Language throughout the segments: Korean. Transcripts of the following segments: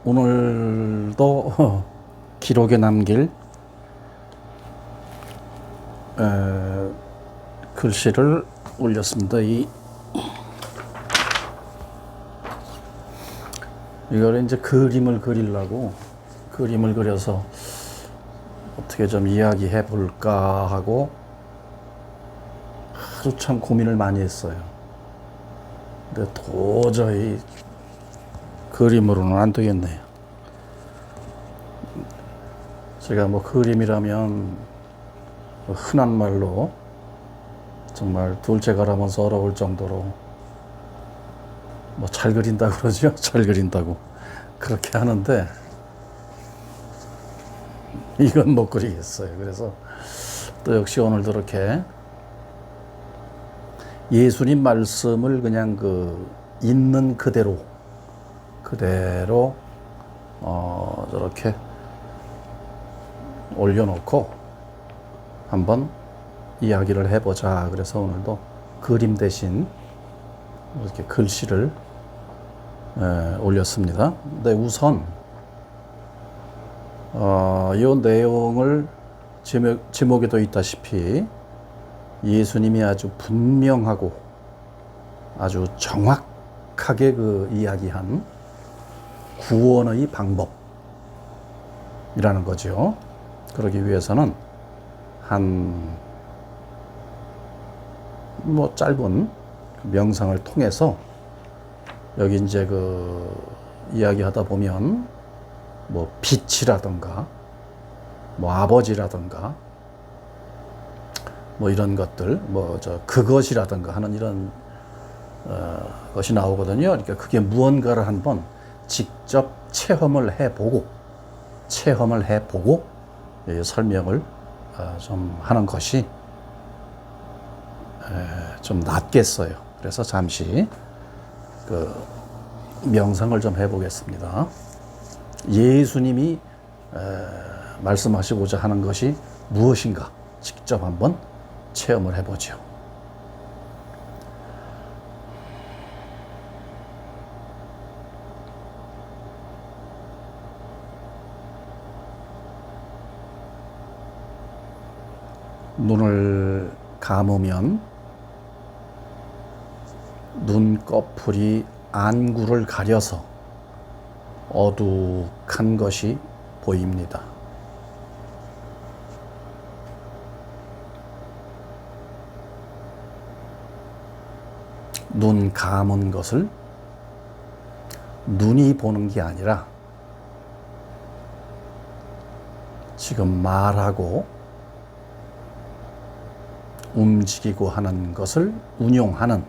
오늘도 기록에 남길 글씨를 올렸습니다. 이걸 이제 그림을 그려서 어떻게 좀 이야기해 볼까 하고 하루 참 고민을 많이 했어요. 근데 도저히 그림으로는 안 되겠네요. 제가 뭐 그림이라면 흔한 말로 정말 둘째 가라면서 어려울 정도로 뭐 잘 그린다 그러죠. 잘 그린다고 그렇게 하는데 이건 못 그리겠어요. 그래서 또 역시 오늘도 이렇게 예수님 말씀을 그냥 있는 그대로 저렇게 올려놓고 한번 이야기를 해보자. 그래서 오늘도 그림 대신 이렇게 글씨를 올렸습니다. 근데 우선 이 내용을 제목에도 있다시피 예수님이 아주 분명하고 아주 정확하게 이야기한 구원의 방법이라는 거죠. 그러기 위해서는 짧은 명상을 통해서 여기 이제 이야기하다 보면 빛이라든가 아버지라든가 이런 것들 그것이라든가 하는 이런 것이 나오거든요. 그러니까 그게 무언가를 한번 직접 체험을 해보고 설명을 좀 하는 것이 좀 낫겠어요. 그래서 잠시 명상을 좀 해보겠습니다. 예수님이 말씀하시고자 하는 것이 무엇인가 직접 한번 체험을 해보죠. 눈을 감으면 눈꺼풀이 안구를 가려서 어둑한 것이 보입니다. 눈 감은 것을 눈이 보는 게 아니라 지금 말하고 움직이고 하는 것을 운용하는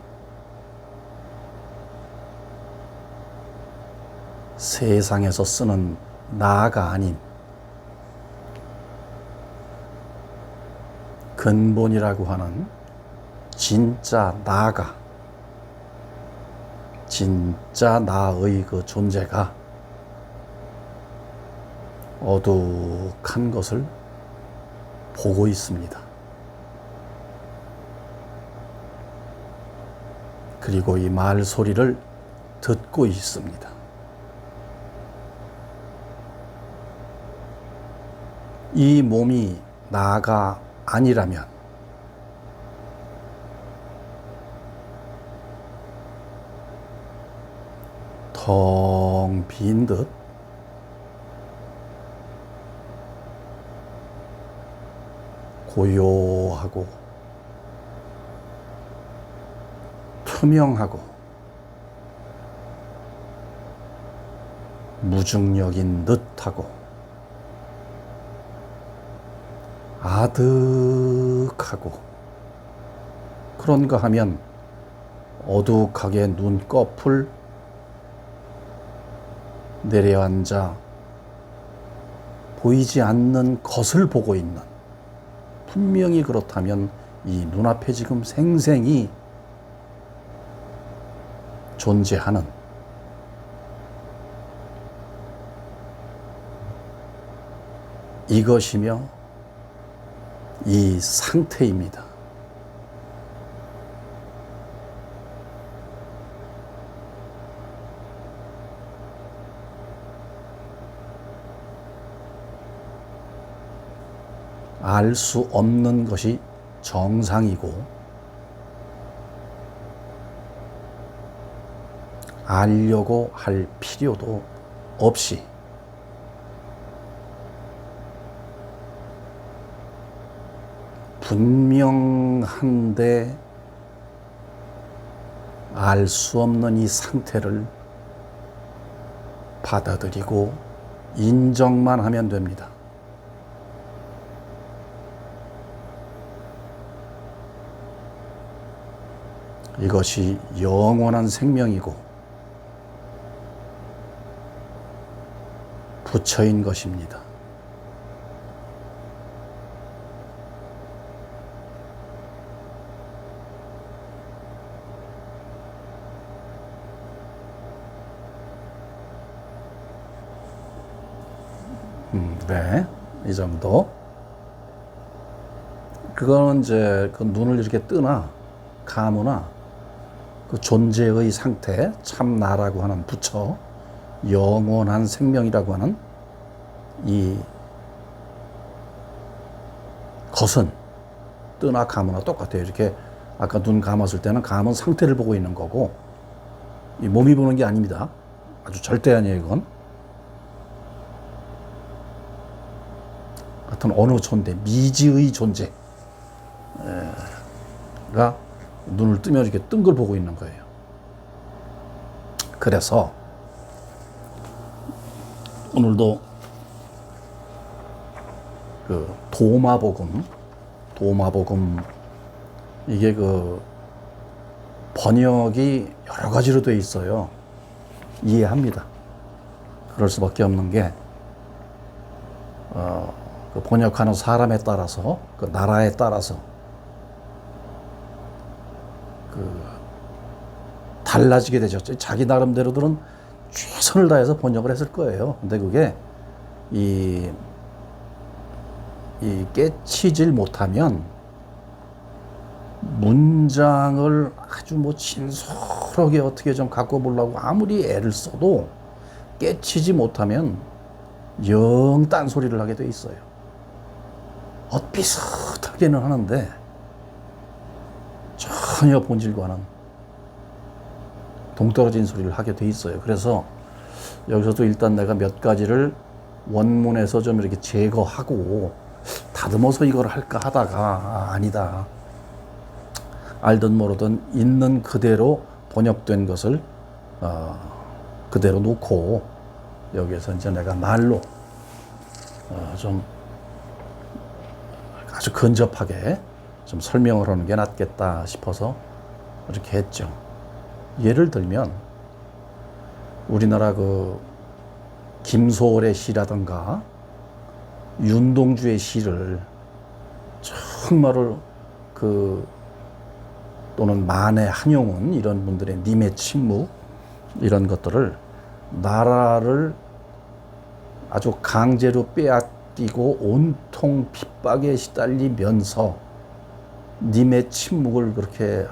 세상에서 쓰는 나가 아닌 근본이라고 하는 진짜 나가, 진짜 나의 존재가 어둑한 것을 보고 있습니다. 그리고 이 말소리를 듣고 있습니다. 이 몸이 나가 아니라면 텅 빈 듯 고요하고 투명하고 무중력인 듯하고 아득하고 그런가 하면 어둑하게 눈꺼풀 내려앉아 보이지 않는 것을 보고 있는, 분명히 그렇다면 이 눈앞에 지금 생생히 존재하는 이것이며 이 상태입니다. 알 수 없는 것이 정상이고 알려고 할 필요도 없이 분명한데 알 수 없는 이 상태를 받아들이고 인정만 하면 됩니다. 이것이 영원한 생명이고 부처인 것입니다. 네, 이 정도. 그거는 이제 그 눈을 이렇게 뜨나 감으나 그 존재의 상태, 참 나라고 하는 부처, 영원한 생명이라고 하는 이 것은 뜨나 감으나 똑같아요. 이렇게 아까 눈 감았을 때는 감은 상태를 보고 있는 거고 이 몸이 보는 게 아닙니다. 아주 절대 아니에요, 이건. 하여튼 어느 존재, 미지의 존재가 눈을 뜨면 이렇게 뜬 걸 보고 있는 거예요. 그래서 오늘도 그 도마복음 이게 그 번역이 여러 가지로 돼 있어요. 이해합니다. 그럴 수밖에 없는 게 그 번역하는 사람에 따라서 그 나라에 따라서 그 달라지게 되죠. 자기 나름대로들은 최선을 다해서 번역을 했을 거예요. 근데 그게 이 깨치질 못하면 문장을 아주 뭐 진솔하게 어떻게 좀 갖고 보려고 아무리 애를 써도 깨치지 못하면 영 딴소리를 하게 돼 있어요. 비슷하게는 하는데 전혀 본질과는 동떨어진 소리를 하게 돼 있어요. 그래서 여기서도 일단 내가 몇 가지를 원문에서 좀 이렇게 제거하고 다듬어서 이걸 할까 하다가 아니다. 알든 모르든 있는 그대로 번역된 것을 그대로 놓고 여기에서 이제 내가 말로 좀 아주 근접하게 좀 설명을 하는 게 낫겠다 싶어서 이렇게 했죠. 예를 들면 우리나라 그 김소월의 시라든가 윤동주의 시를 정말로 그 또는 만해 한용운 이런 분들의 님의 침묵 이런 것들을 나라를 아주 강제로 빼앗기고 온통 핍박에 시달리면서 님의 침묵을 그렇게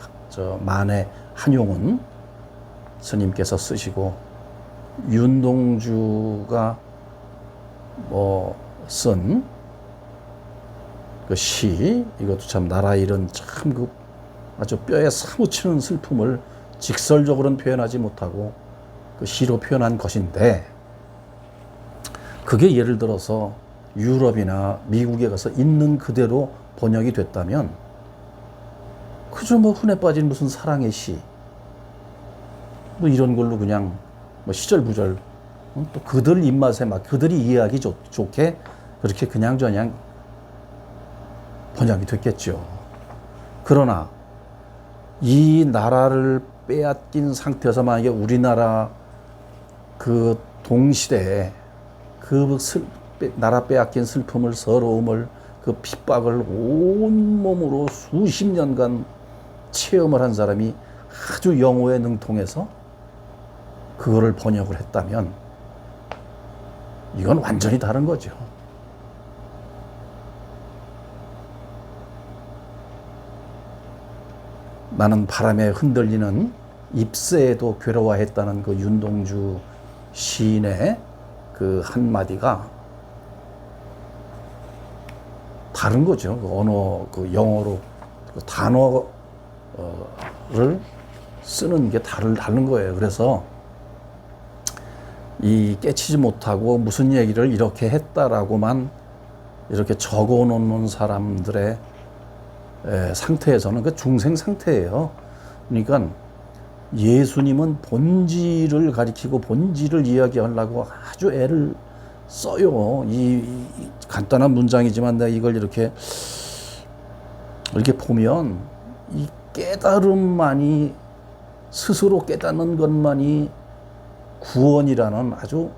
만해 한용운 스님께서 쓰시고 윤동주가 쓴 그 시 이것도 참 나라 일은 참 그 아주 뼈에 사무치는 슬픔을 직설적으로는 표현하지 못하고 그 시로 표현한 것인데 그게 예를 들어서 유럽이나 미국에 가서 있는 그대로 번역이 됐다면 그저 뭐 흔해 빠진 무슨 사랑의 시 뭐 이런 걸로 그냥 뭐 시절부절 또 그들 입맛에 막 그들이 이해하기 좋게 그렇게 그냥 번역이 됐겠죠. 그러나 이 나라를 빼앗긴 상태에서 만약에 우리나라 그 동시대에 그 나라 빼앗긴 슬픔을 서러움을 그 핍박을 온몸으로 수십 년간 체험을 한 사람이 아주 영어에 능통해서 그거를 번역을 했다면 이건 완전히 다른 거죠. 나는 바람에 흔들리는 잎새에도 괴로워했다는 그 윤동주 시인의 그 한마디가 다른 거죠. 그 언어, 그 영어로 그 단어를 쓰는 게 다른 거예요. 그래서 이 깨치지 못하고 무슨 얘기를 이렇게 했다라고만 이렇게 적어 놓는 사람들의 상태에서는 그 중생 상태예요. 그러니까 예수님은 본질을 가리키고 본질을 이야기하려고 아주 애를 써요. 이 간단한 문장이지만 내가 이걸 이렇게 보면 이 깨달음만이, 스스로 깨닫는 것만이 구원이라는 아주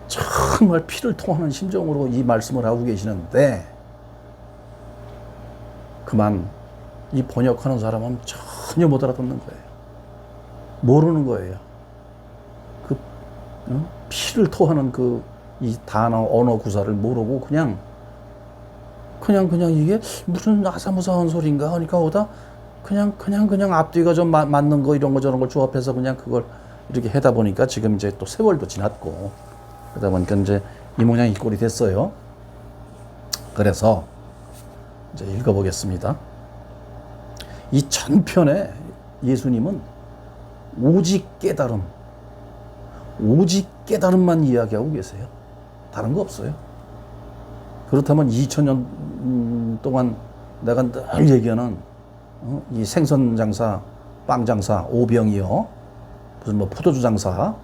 정말 피를 통하는 심정으로 이 말씀을 하고 계시는데, 그만 이 번역하는 사람은 전혀 못 알아듣는 거예요. 모르는 거예요. 그 피를 토하는 그 이 단어, 언어 구사를 모르고 그냥 이게 무슨 아사무사한 소리인가 하니까 오다 그냥 앞뒤가 좀 맞는 거 이런 거 저런 걸 조합해서 그냥 그걸 이렇게 하다 보니까 지금 이제 또 세월도 지났고 그러다 보니까 이제 이 모양 이 꼴이 됐어요. 그래서 이제 읽어보겠습니다. 이 전편에 예수님은 오직 깨달음만 이야기하고 계세요. 다른 거 없어요. 그렇다면 2000년 동안 내가 늘 얘기하는 이 생선 장사, 빵 장사, 오병이어, 무슨 뭐 포도주 장사,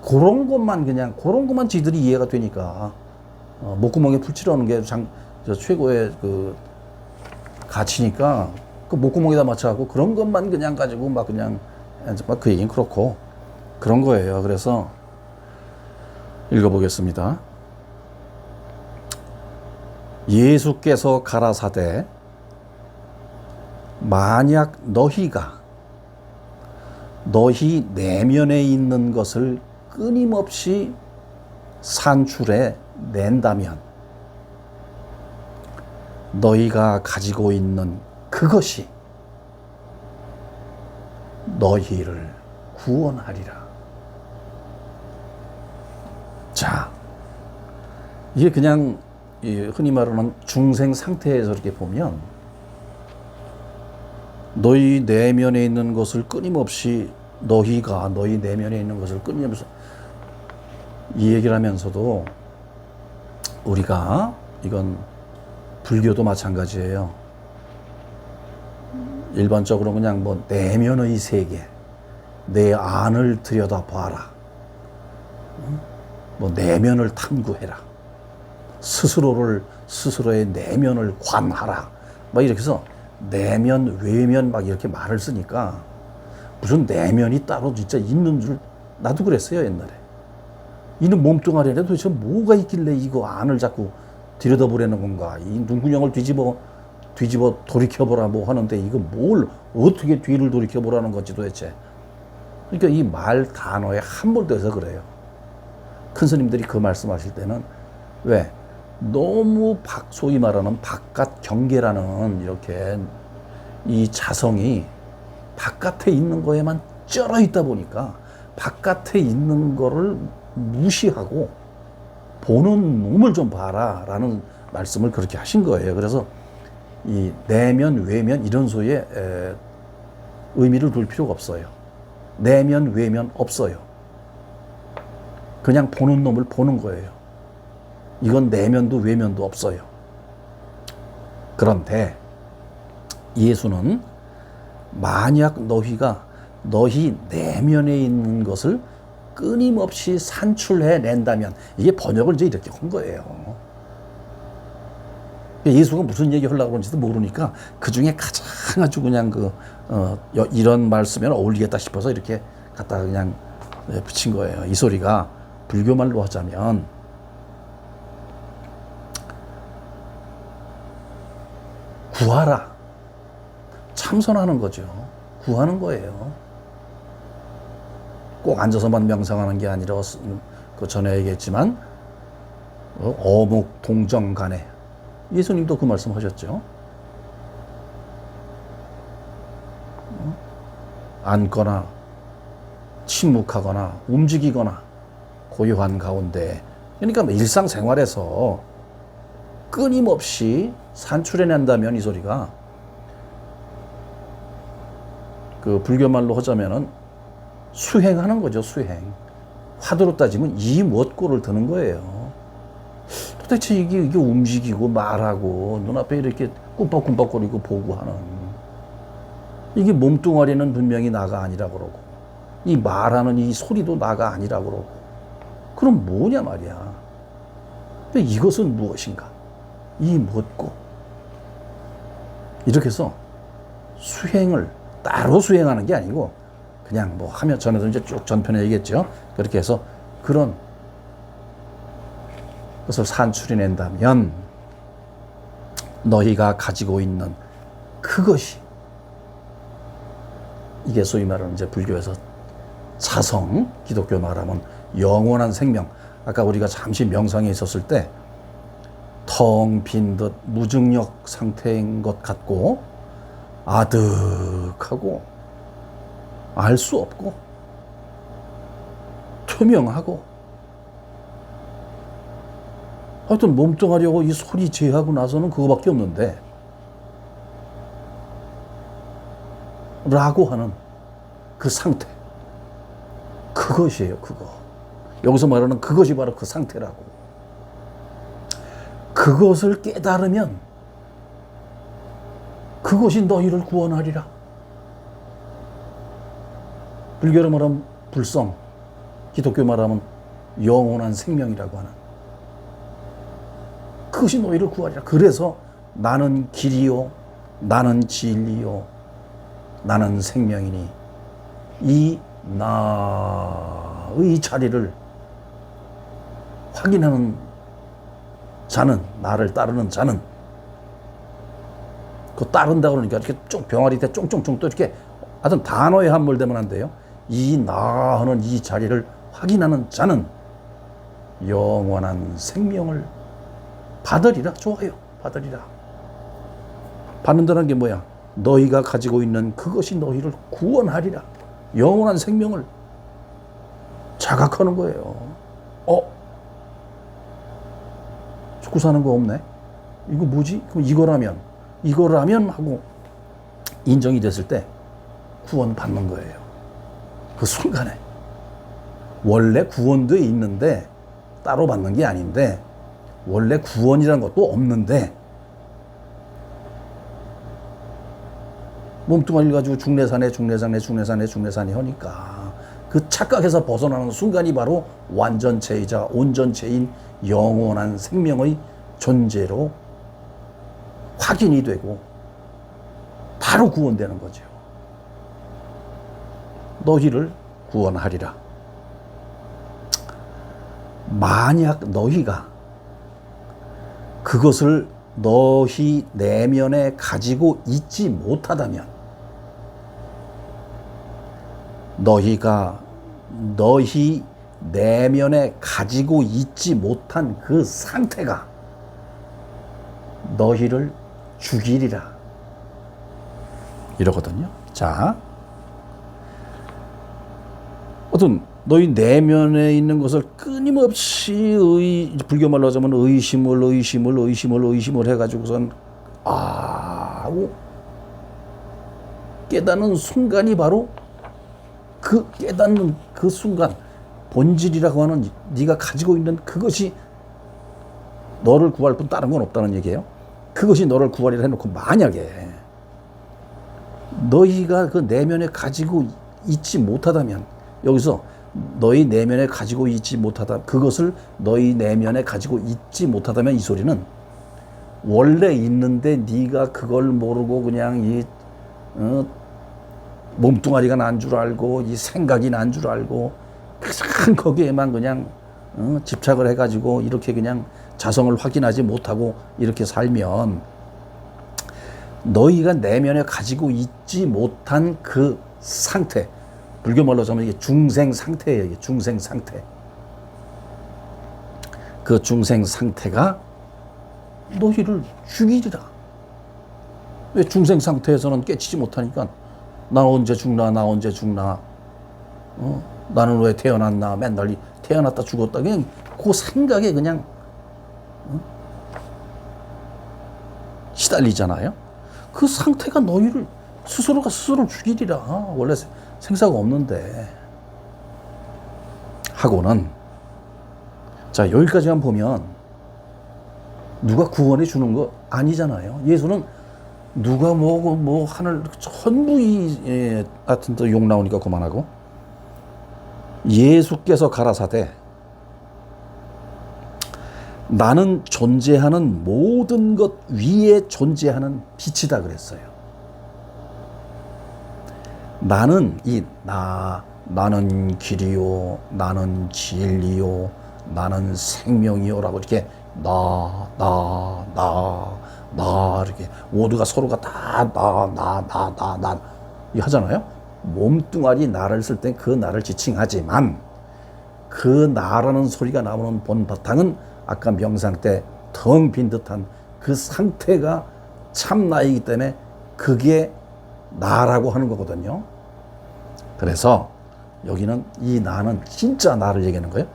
그런 것만 지들이 이해가 되니까 목구멍에 풀 칠하는 게 최고의 그 가치니까 그 목구멍에다 맞춰갖고 그런 것만 그냥 가지고 막 그 얘기는 그렇고 그런 거예요. 그래서 읽어보겠습니다. 예수께서 가라사대 만약 너희 내면에 있는 것을 끊임없이 산출해 낸다면 너희가 가지고 있는 그것이 너희를 구원하리라. 자, 이게 그냥 흔히 말하는 중생 상태에서 이렇게 보면 너희 내면에 있는 것을 끊임없이 너희 내면에 있는 것을 끊임없이 이 얘기를 하면서도 우리가 이건 불교도 마찬가지예요. 일반적으로 그냥 뭐 내면의 세계, 내 안을 들여다봐라. 뭐 내면을 탐구해라. 스스로의 내면을 관하라. 막 이렇게 해서 내면, 외면 막 이렇게 말을 쓰니까 무슨 내면이 따로 진짜 있는 줄 나도 그랬어요, 옛날에. 이는 몸뚱아리 안에 도대체 뭐가 있길래 이거 안을 자꾸 들여다보려는 건가. 이 눈구녕을 뒤집어 돌이켜보라 뭐 하는데 이거 뭘 어떻게 뒤를 돌이켜보라는 건지 도대체. 그러니까 이 말 단어에 함몰돼서 그래요. 큰 스님들이 그 말씀하실 때는 왜 너무 소위 말하는 바깥 경계라는 이렇게 이 자성이 바깥에 있는 거에만 쩔어 있다 보니까 바깥에 있는 거를 무시하고 보는 놈을 좀 봐라 라는 말씀을 그렇게 하신 거예요. 그래서 이 내면, 외면 이런 소리에 의미를 둘 필요가 없어요. 내면, 외면 없어요. 그냥 보는 놈을 보는 거예요. 이건 내면도 외면도 없어요. 그런데 예수는 만약 너희 내면에 있는 것을 끊임없이 산출해 낸다면, 이게 번역을 이제 이렇게 한 거예요. 예수가 무슨 얘기 하려고 그러는지도 모르니까 그 중에 가장 아주 그냥 이런 말씀에 어울리겠다 싶어서 이렇게 갖다가 그냥 붙인 거예요. 이 소리가 불교말로 하자면 구하라. 참선하는 거죠. 구하는 거예요. 꼭 앉아서만 명상하는 게 아니라 그 전에 얘기했지만 어묵 동정간에 예수님도 그 말씀 하셨죠. 앉거나 침묵하거나 움직이거나 고요한 가운데 그러니까 뭐 일상생활에서 끊임없이 산출해낸다면 이 소리가 그 불교말로 하자면은 수행하는 거죠, 수행. 화두로 따지면 이 무엇고를 드는 거예요. 도대체 이게 움직이고 말하고 눈앞에 이렇게 꿈뻑꿈뻑거리고 보고 하는 이게 몸뚱아리는 분명히 나가 아니라고 그러고 이 말하는 이 소리도 나가 아니라고 그러고 그럼 뭐냐 말이야. 근데 이것은 무엇인가? 이 무엇고? 이렇게 해서 수행을 따로 수행하는 게 아니고 그냥 뭐 하면 전에도 이제 쭉 전편에 얘기했죠. 그렇게 해서 그런 것을 산출해낸다면 너희가 가지고 있는 그것이 이게 소위 말하는 이제 불교에서 자성, 기독교 말하면 영원한 생명. 아까 우리가 잠시 명상에 있었을 때 텅 빈 듯 무중력 상태인 것 같고 아득하고 알 수 없고 투명하고 하여튼 몸뚱아리하고 이 소리 제하고 나서는 그거밖에 없는데 라고 하는 그 상태 그것이에요. 그거 여기서 말하는 그것이 바로 그 상태라고. 그것을 깨달으면 그것이 너희를 구원하리라. 불교로 말하면 불성, 기독교 말하면 영원한 생명이라고 하는 그것이 너희를 구하리라. 그래서 나는 길이요 나는 진리요 나는 생명이니 이 나의 자리를 확인하는 자는, 나를 따르는 자는, 그 따른다 그러니까 이렇게 쫑 병아리 때 쫑쫑쫑 또 이렇게 하여튼 단어에 함몰되면 안 돼요. 이 나 하는 이 자리를 확인하는 자는 영원한 생명을 받으리라. 좋아요. 받으리라. 받는다는 게 뭐야? 너희가 가지고 있는 그것이 너희를 구원하리라. 영원한 생명을 자각하는 거예요. 죽고 사는 거 없네? 이거 뭐지? 그럼 이거라면 하고 인정이 됐을 때 구원 받는 거예요. 그 순간에. 원래 구원도 있는데 따로 받는 게 아닌데 원래 구원이라는 것도 없는데 몸뚱아리를 가지고 중내산에 하니까 그 착각에서 벗어나는 순간이 바로 완전체이자 온전체인 영원한 생명의 존재로 확인이 되고 바로 구원되는 거죠. 너희를 구원하리라. 만약 너희가 그것을 너희 내면에 가지고 있지 못하다면 너희가 너희 내면에 가지고 있지 못한 그 상태가 너희를 죽이리라 이러거든요. 자, 어떤 너희 내면에 있는 것을 끊임없이 불교 말로 하자면 의심을 해가지고선 하고 깨닫는 순간이 바로 그 깨닫는 그 순간 본질이라고 하는 네가 가지고 있는 그것이 너를 구할 뿐 다른 건 없다는 얘기예요. 그것이 너를 구하리라 해놓고 만약에 너희가 그 내면에 가지고 있지 못하다면 여기서 너희 내면에 가지고 있지 못하다 그것을 너희 내면에 가지고 있지 못하다면 이 소리는 원래 있는데 네가 그걸 모르고 그냥 이 몸뚱아리가 난 줄 알고 이 생각이 난 줄 알고 그냥 거기에만 그냥 집착을 해가지고 이렇게 그냥 자성을 확인하지 못하고 이렇게 살면 너희가 내면에 가지고 있지 못한 그 상태 불교 말로 하면 이게 중생 상태예요. 이게 중생 상태. 그 중생 상태가 너희를 죽이리라. 왜 중생 상태에서는 깨치지 못하니까 나 언제 죽나 나는 왜 태어났나 맨날 태어났다 죽었다 그냥 그 생각에 그냥 시달리잖아요. 그 상태가 너희를 스스로가 스스로를 죽이리라. 원래 생사가 없는데 하고는 자 여기까지만 보면 누가 구원해 주는 거 아니잖아요. 예수는 누가 뭐 하늘 전부 하여튼 또 욕 나오니까 그만하고 예수께서 가라사대 나는 존재하는 모든 것 위에 존재하는 빛이다 그랬어요. 나는 나는 길이요, 나는 진리요, 나는 생명이요라고 이렇게 나 이렇게 모두가 서로가 다 나 하잖아요. 몸뚱아리 나를 쓸 땐 그 나를 지칭하지만 그 나라는 소리가 나오는 본 바탕은 아까 명상 때 텅 빈 듯한 그 상태가 참 나이기 때문에 그게 나라고 하는 거거든요. 그래서 여기는 이 나는 진짜 나를 얘기하는 거예요.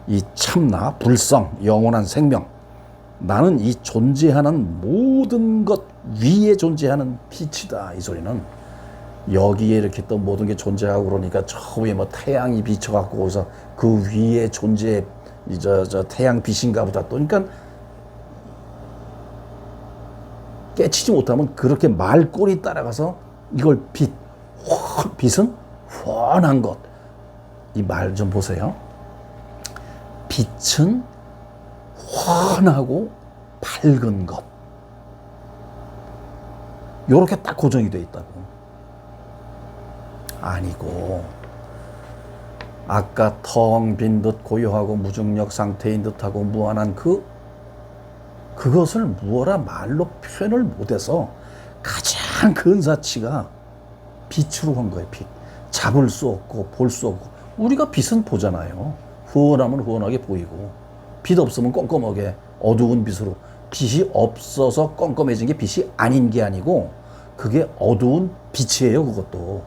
이 참나, 불성, 영원한 생명. 나는 이 존재하는 모든 것 위에 존재하는 빛이다. 이 소리는 여기에 이렇게 또 모든 게 존재하고 그러니까 저 위에 뭐 태양이 비쳐갖고 거기서 그 위에 존재 저 태양 빛인가 보다 또 그러니까 깨치지 못하면 그렇게 말꼬리 따라가서 이걸 빛은 훤한 것. 이 말 좀 보세요. 빛은 훤하고 밝은 것. 요렇게 딱 고정이 돼 있다고. 아니고 아까 텅 빈 듯 고요하고 무중력 상태인 듯하고 무한한 그것을 무어라 말로 표현을 못해서 가장 근사치가 빛으로 한 거예요. 빛. 잡을 수 없고 볼 수 없고 우리가 빛은 보잖아요. 후원하면 후원하게 보이고 빛 없으면 껌껌하게 어두운 빛으로 빛이 없어서 껌껌해진 게 빛이 아닌 게 아니고 그게 어두운 빛이에요. 그것도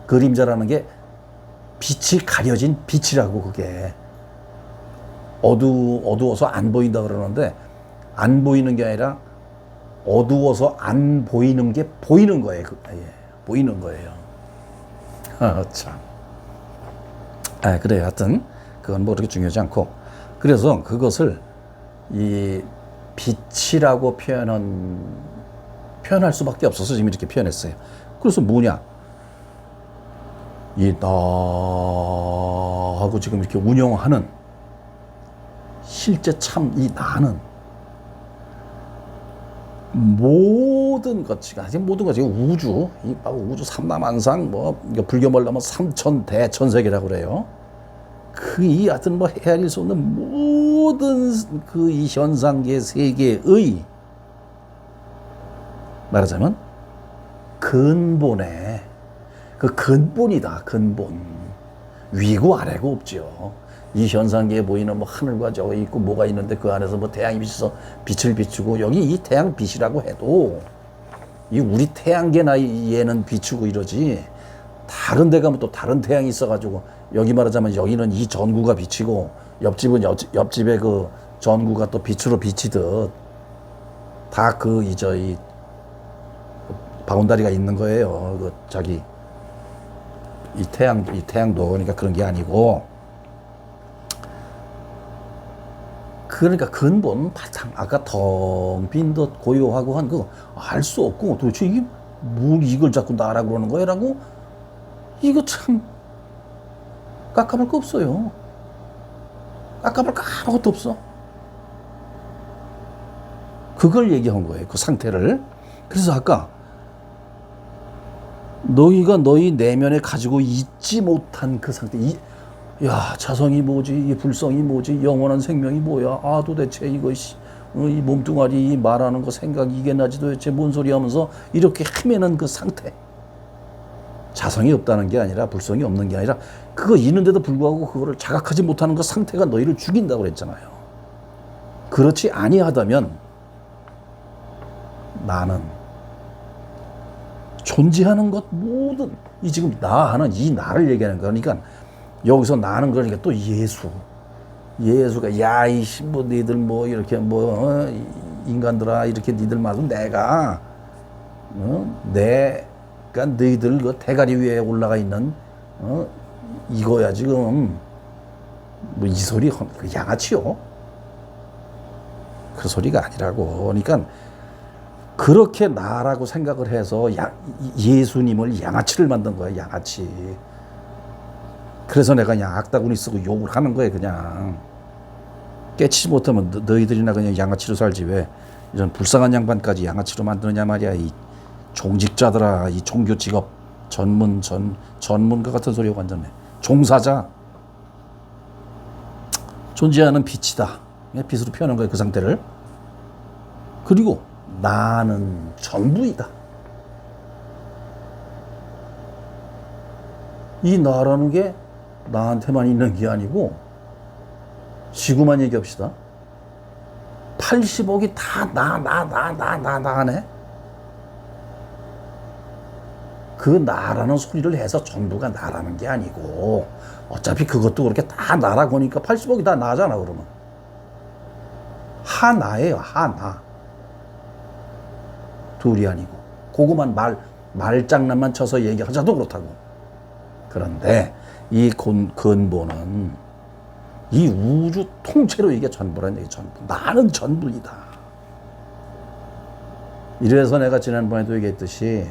그림자라는 게 빛이 가려진 빛이라고. 그게 어두워서 안 보인다 그러는데 안 보이는 게 아니라 어두워서 안 보이는 게 보이는 거예요. 보이는 거예요. 참. 그래요. 하여튼 그건 뭐 그렇게 중요하지 않고 그래서 그것을 이 빛이라고 표현할 수밖에 없어서 지금 이렇게 표현했어요. 그래서 뭐냐? 이 나하고 지금 이렇게 운영하는 실제 참 이 나는 모든 것이 우주, 이 우주 삼라만상 뭐 불교 말로 하면 삼천대천세계라고 그래요. 이 하여튼 뭐 헤아릴 수 없는 모든 그 이 현상계 세계의 말하자면 근본에 그 근본이다. 근본. 위고 아래고 없죠. 이 현상계에 보이는 뭐 하늘과 저기 있고 뭐가 있는데 그 안에서 뭐 태양이 비쳐서 빛을 비추고 여기 이 태양 빛이라고 해도 이 우리 태양계 나이에는 비추고 이러지 다른 데 가면 또 다른 태양이 있어가지고 여기 말하자면 여기는 이 전구가 비치고 옆집은 옆집에 그 전구가 또 빛으로 비치듯 다 이 바운다리가 있는 거예요. 그 자기 이 태양도 그러니까 그런 게 아니고 그러니까 근본 바탕 아까 텅 빈 듯 고요하고 한 그거 알 수 없고 도대체 이게 뭘 이걸 자꾸 나라고 그러는 거야라고 이거 참 깎아볼 거 없어요. 깎아볼 거 아무것도 없어. 그걸 얘기한 거예요. 그 상태를. 그래서 아까 너희가 너희 내면에 가지고 있지 못한 그 상태. 야, 자성이 뭐지? 이 불성이 뭐지? 영원한 생명이 뭐야? 도대체 이거 이 몸뚱아리 말하는 거 생각 이게 나지 도대체 뭔 소리 하면서 이렇게 헤매는 그 상태. 자성이 없다는 게 아니라 불성이 없는 게 아니라 그거 있는데도 불구하고 그거를 자각하지 못하는 그 상태가 너희를 죽인다고 그랬잖아요. 그렇지 아니하다면 나는 존재하는 것 모든 이 지금 나 하는 이 나를 얘기하는 거니까 여기서 나는 그러니까 또 예수가 야 이 신부 니들 뭐 이렇게 뭐 인간들아 이렇게 니들 말고 내가 내가 너희들 그 대가리 위에 올라가 있는 이거야 지금 뭐 이 소리 그 양아치요. 그 소리가 아니라고. 그러니까 그렇게 나라고 생각을 해서 예수님을 양아치를 만든 거야 양아치. 그래서 내가 그냥 악다구니 쓰고 욕을 하는 거예요 그냥. 깨치지 못하면 너희들이나 그냥 양아치로 살지 왜 이런 불쌍한 양반까지 양아치로 만드느냐 말이야. 이 종직자들아 이 종교 직업 전문가 같은 소리가 완전해. 종사자 존재하는 빛이다. 빛으로 표현한 거예요 그 상태를. 그리고 나는 전부이다. 이 나라는 게 나한테만 있는 게 아니고 지구만 얘기합시다. 80억이 다 나네. 그 나라는 소리를 해서 전부가 나라는 게 아니고 어차피 그것도 그렇게 다 나라고 하니까 80억이 다 나잖아 그러면. 하나예요 하나. 둘이 아니고. 그거만 말장난만 쳐서 얘기하자도 그렇다고. 그런데 이 근본은 이 우주 통째로 이게 전부란 얘기. 전부. 나는 전부이다. 이래서 내가 지난번에도 얘기했듯이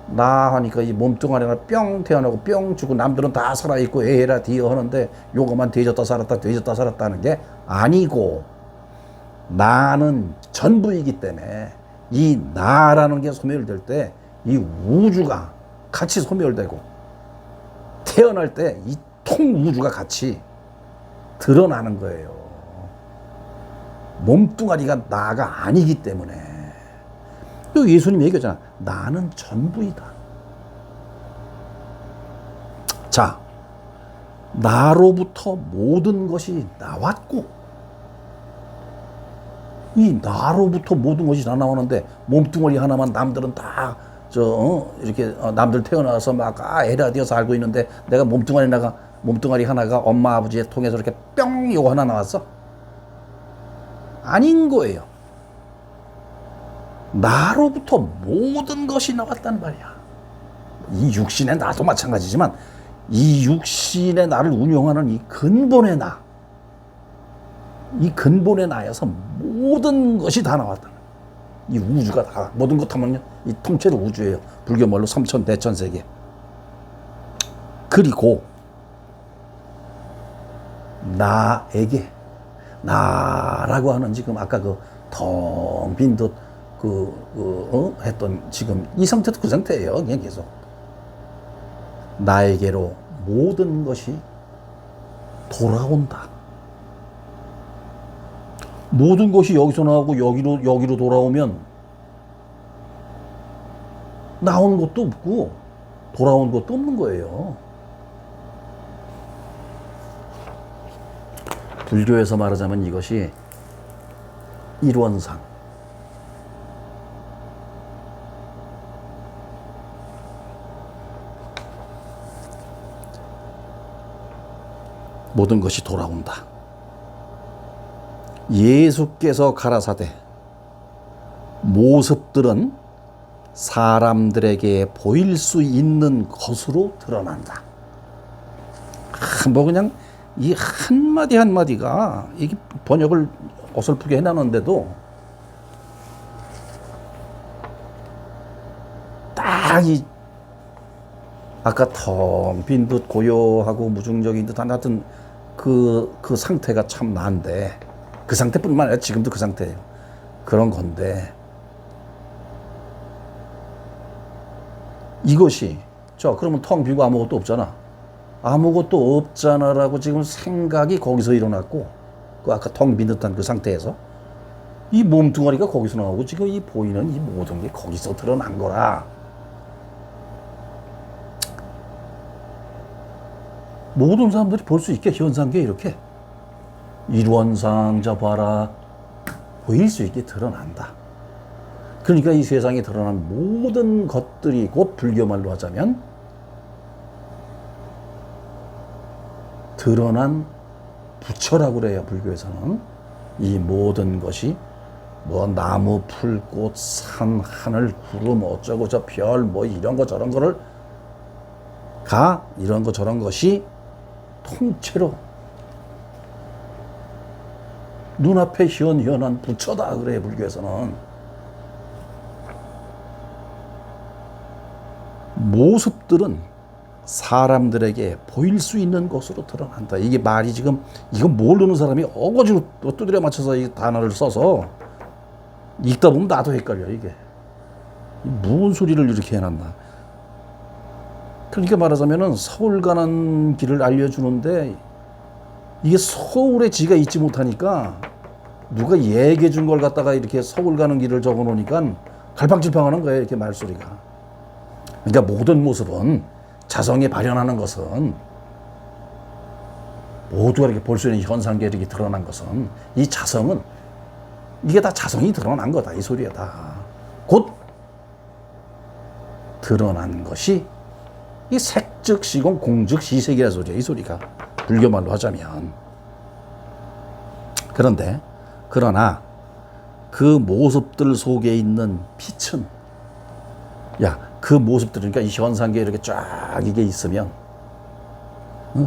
나 하니까 이 몸뚱아리가 뿅 태어나고 뿅 죽고 남들은 다 살아있고 에라 디어 하는데 요거만 뒤졌다 살았다 하는 게 아니고 나는 전부이기 때문에 이 나라는 게 소멸될 때 이 우주가 같이 소멸되고 태어날 때 이 통 우주가 같이 드러나는 거예요. 몸뚱아리가 나가 아니기 때문에. 또 예수님이 얘기하잖아. 나는 전부이다. 자, 나로부터 모든 것이 나왔고 이 나로부터 모든 것이 다 나오는데 몸뚱아리 하나만 남들은 다 이렇게 남들 태어나서 막 에라디어 살고 있는데 내가 몸뚱아리 하나가 엄마 아버지의 통해서 이렇게 뿅 요거 하나 나왔어? 아닌 거예요. 나로부터 모든 것이 나왔단 말이야. 이 육신의 나도 마찬가지지만 이 육신의 나를 운영하는 이 근본의 나, 이 근본의 나에서 모든 것이 다 나왔다. 이 우주가 다 모든 것 하면요 이 통째로 우주예요. 불교 말로 삼천 대천 세계. 그리고 나에게 나라고 하는 지금 아까 그 텅 빈 듯 했던 지금 이 상태도 그 상태예요. 그냥 계속 나에게로 모든 것이 돌아온다. 모든 것이 여기서 나오고 여기로 돌아오면 나온 것도 없고 돌아온 것도 없는 거예요. 불교에서 말하자면 이것이 일원상. 모든 것이 돌아온다. 예수께서 가라사대 모습들은 사람들에게 보일 수 있는 것으로 드러난다. 뭐 그냥 이 한마디 한마디가 이게 번역을 어설프게 해놨는데도 딱 이 아까 텅 빈 듯 고요하고 무중적인 듯 하여튼 그 상태가 참 난데 그 상태뿐만 아니라 지금도 그 상태예요. 그런 건데 이것이 그러면 텅 비고 아무것도 없잖아. 아무것도 없잖아라고 지금 생각이 거기서 일어났고 그 아까 텅 빈 듯한 그 상태에서 이 몸뚱아리가 거기서 나오고 지금 이 보이는 이 모든 게 거기서 드러난 거라. 모든 사람들이 볼 수 있게 현상계 이렇게 일원상 봐라 보일 수 있게 드러난다. 그러니까 이 세상에 드러난 모든 것들이 곧 불교 말로 하자면 드러난 부처라고 그래요. 불교에서는 이 모든 것이 뭐 나무, 풀, 꽃, 산, 하늘, 구름 어쩌고 저 별 뭐 이런 거 저런 거를 이런 거 저런 것이 통째로 눈앞에 현현한 부처다 그래요. 불교에서는 모습들은 사람들에게 보일 수 있는 것으로 드러난다. 이게 말이 지금 이거 모르는 사람이 어거지로 두드려 맞춰서 이 단어를 써서 읽다 보면 나도 헷갈려. 이게 무슨 소리를 이렇게 해놨나. 그러니까 말하자면은 서울 가는 길을 알려주는데 이게 서울에 지가 있지 못하니까 누가 얘기해 준 걸 갖다가 이렇게 서울 가는 길을 적어 놓으니까 갈팡질팡하는 거예요. 이렇게 말소리가. 그러니까 모든 모습은 자성에 발현하는 것은 모두가 이렇게 볼 수 있는 현상계 이렇게 드러난 것은 이 자성은 이게 다 자성이 드러난 거다. 이 소리야 다. 곧 드러난 것이 이 색즉 시공 공즉 시색이라 소리야. 이 소리가 불교말로 하자면. 그러나 그 모습들 속에 있는 빛은 그 모습들 그러니까 이 현상계에 이렇게 쫙 이게 있으면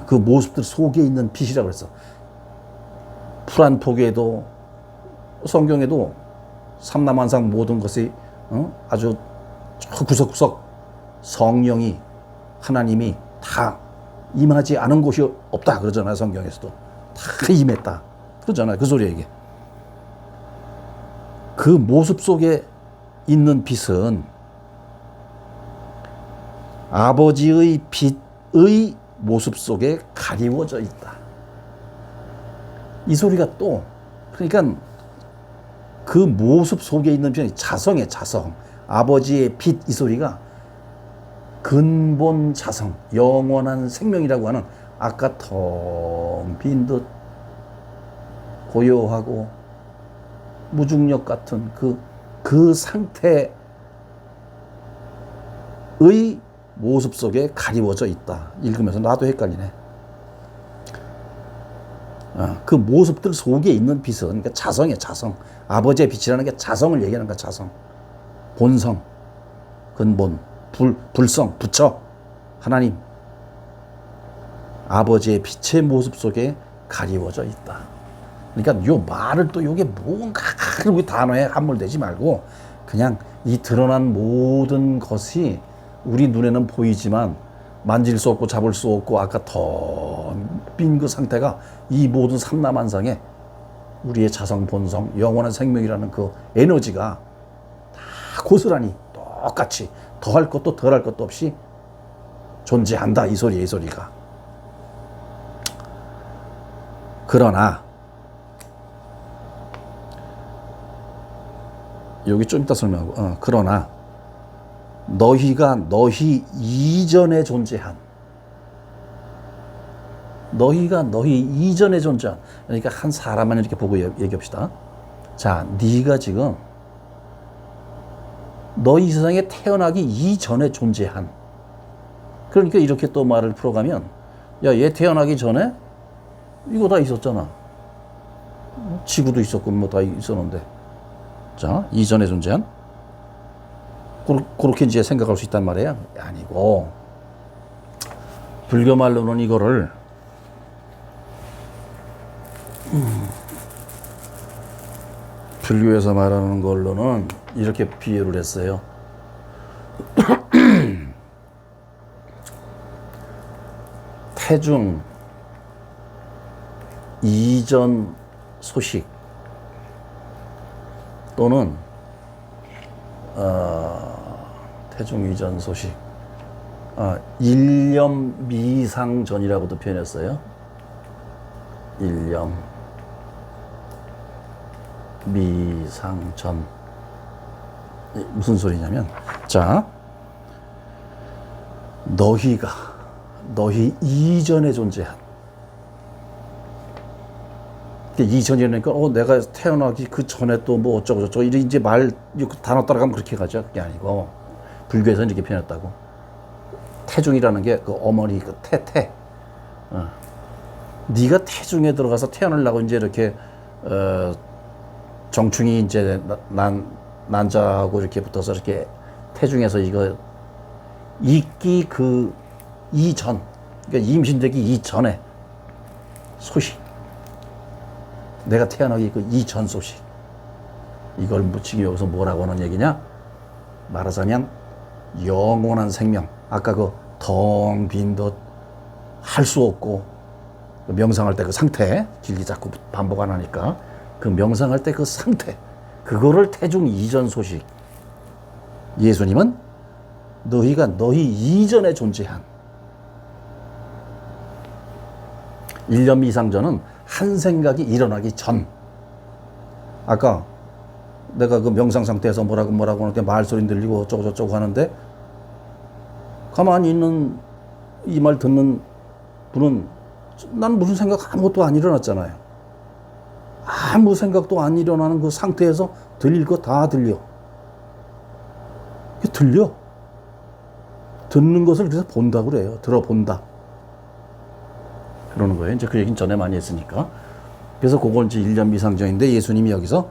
그 모습들 속에 있는 빛이라고 그랬어. 풀한 폭에도 성경에도 삼라만상 모든 것이 아주 구석구석 성령이 하나님이 다 임하지 않은 곳이 없다 그러잖아요. 성경에서도 다 임했다 그러잖아요. 그 소리야 이게. 그 모습 속에 있는 빛은 아버지의 빛의 모습 속에 가리워져 있다. 이 소리가 또 그러니까 그 모습 속에 있는 빛이 자성의 자성, 아버지의 빛 이 소리가 근본 자성, 영원한 생명이라고 하는 아까 텅 빈 듯 고요하고 무중력 같은 그 상태의 모습 속에 가리워져 있다. 읽으면서 나도 헷갈리네. 그 모습들 속에 있는 빛은 그러니까 자성이야, 자성. 아버지의 빛이라는 게 자성을 얘기하는 거야, 자성. 본성, 근본, 불성, 부처, 하나님. 아버지의 빛의 모습 속에 가리워져 있다. 그러니까 요 말을 또 요게 뭔가 그리고 단어에 함몰되지 말고 그냥 이 드러난 모든 것이 우리 눈에는 보이지만 만질 수 없고 잡을 수 없고 아까 텅 빈 그 상태가 이 모든 삼라만상에 우리의 자성 본성 영원한 생명이라는 그 에너지가 다 고스란히 똑같이 더할 것도 덜할 것도 없이 존재한다. 이 소리야, 이 소리가. 그러나 여기 좀 이따 설명하고 그러나 너희가 너희 이전에 존재한 그러니까 한 사람만 이렇게 보고 얘기합시다. 자, 네가 지금 너희 세상에 태어나기 이전에 존재한 그러니까 이렇게 또 말을 풀어가면 얘 태어나기 전에 이거 다 있었잖아. 지구도 있었고 뭐 다 있었는데 자, 이전에 존재한 그렇게 이제 생각할 수 있단 말이에요. 아니고 불교 말로는 이거를 불교에서 말하는 걸로는 이렇게 비유를 했어요. 태중 이전 소식 또는 태중 이전 소식 일념 미상전이라고도 표현했어요. 일념 미상전 무슨 소리냐면 자 너희 이전에 존재한 이전이라니까 내가 태어나기 그 전에 또 뭐 어쩌고 저쩌고 이제 말 단어 따라가면 그렇게 가죠. 그게 아니고 불교에서는 이렇게 표현했다고. 태중이라는 게 그 어머니 그 태 네가 태중에 들어가서 태어나려고 이제 이렇게 정충이 이제 난자하고 이렇게 붙어서 이렇게 태중에서 이거 있기 그 이전, 그러니까 임신되기 이전에 소식, 내가 태어나기 그 이전 소식, 이걸 묻히기 위해서 뭐라고 하는 얘기냐? 말하자면 영원한 생명, 아까 그 텅 빈 듯 할 수 없고 명상할 때 그 상태, 길게 자꾸 반복 안 하니까 그 명상할 때 그 상태, 그거를 태중 이전 소식. 예수님은 너희가 너희 이전에 존재한 1년 미상전은 한 생각이 일어나기 전. 아까 내가 그 명상 상태에서 뭐라고 하는데 말소리 들리고 어쩌고 하는데 가만히 있는 이 말 듣는 분은 난 무슨 생각 아무것도 안 일어났잖아요. 아무 생각도 안 일어나는 그 상태에서 들릴 거 다 들려. 들려. 듣는 것을 그래서 본다 그래요. 들어본다. 그러는 거예요. 이제 그 얘기는 전에 많이 했으니까. 그래서 그건 이제 1년 미상전인데 예수님이 여기서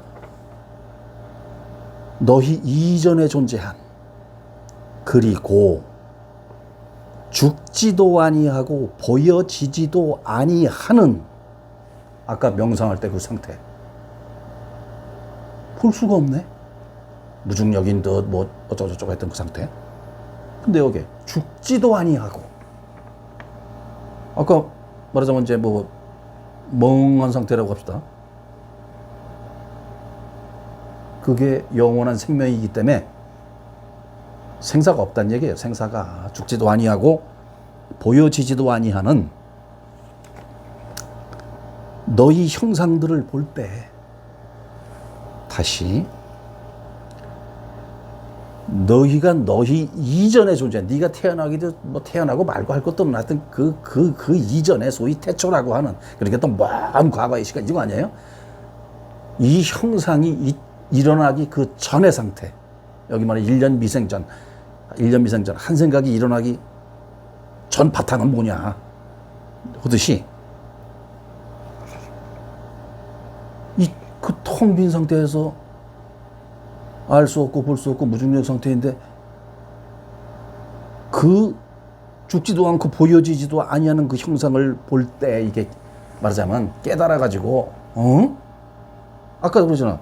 너희 이전에 존재한 그리고 죽지도 아니하고 보여지지도 아니하는 아까 명상할 때 그 상태 볼 수가 없네. 무중력인 듯 뭐 어쩌고저쩌고 했던 그 상태. 근데 여기 죽지도 아니하고 아까 말하자면 이제 뭐 멍한 상태라고 합시다. 그게 영원한 생명이기 때문에 생사가 없다는 얘기예요. 생사가 죽지도 아니하고 보여지지도 아니하는 너희 형상들을 볼 때 다시 너희가 너희 이전에 존재, 네가 태어나기도 뭐 태어나고 말고 할 것도 없는 하여튼 그 이전에 소위 태초라고 하는 그러니까 또 먼 과거의 시간 이거 아니에요? 이 형상이 일어나기 그 전의 상태. 여기 말해 1년 미생전. 1년 미생전 한 생각이 일어나기 전 바탕은 뭐냐 하듯이 이 그 텅 빈 상태에서 알 수 없고 볼 수 없고 무중력 상태인데 그 죽지도 않고 보여지지도 아니하는 그 형상을 볼 때 이게 말하자면 깨달아 가지고 아까 그러잖아.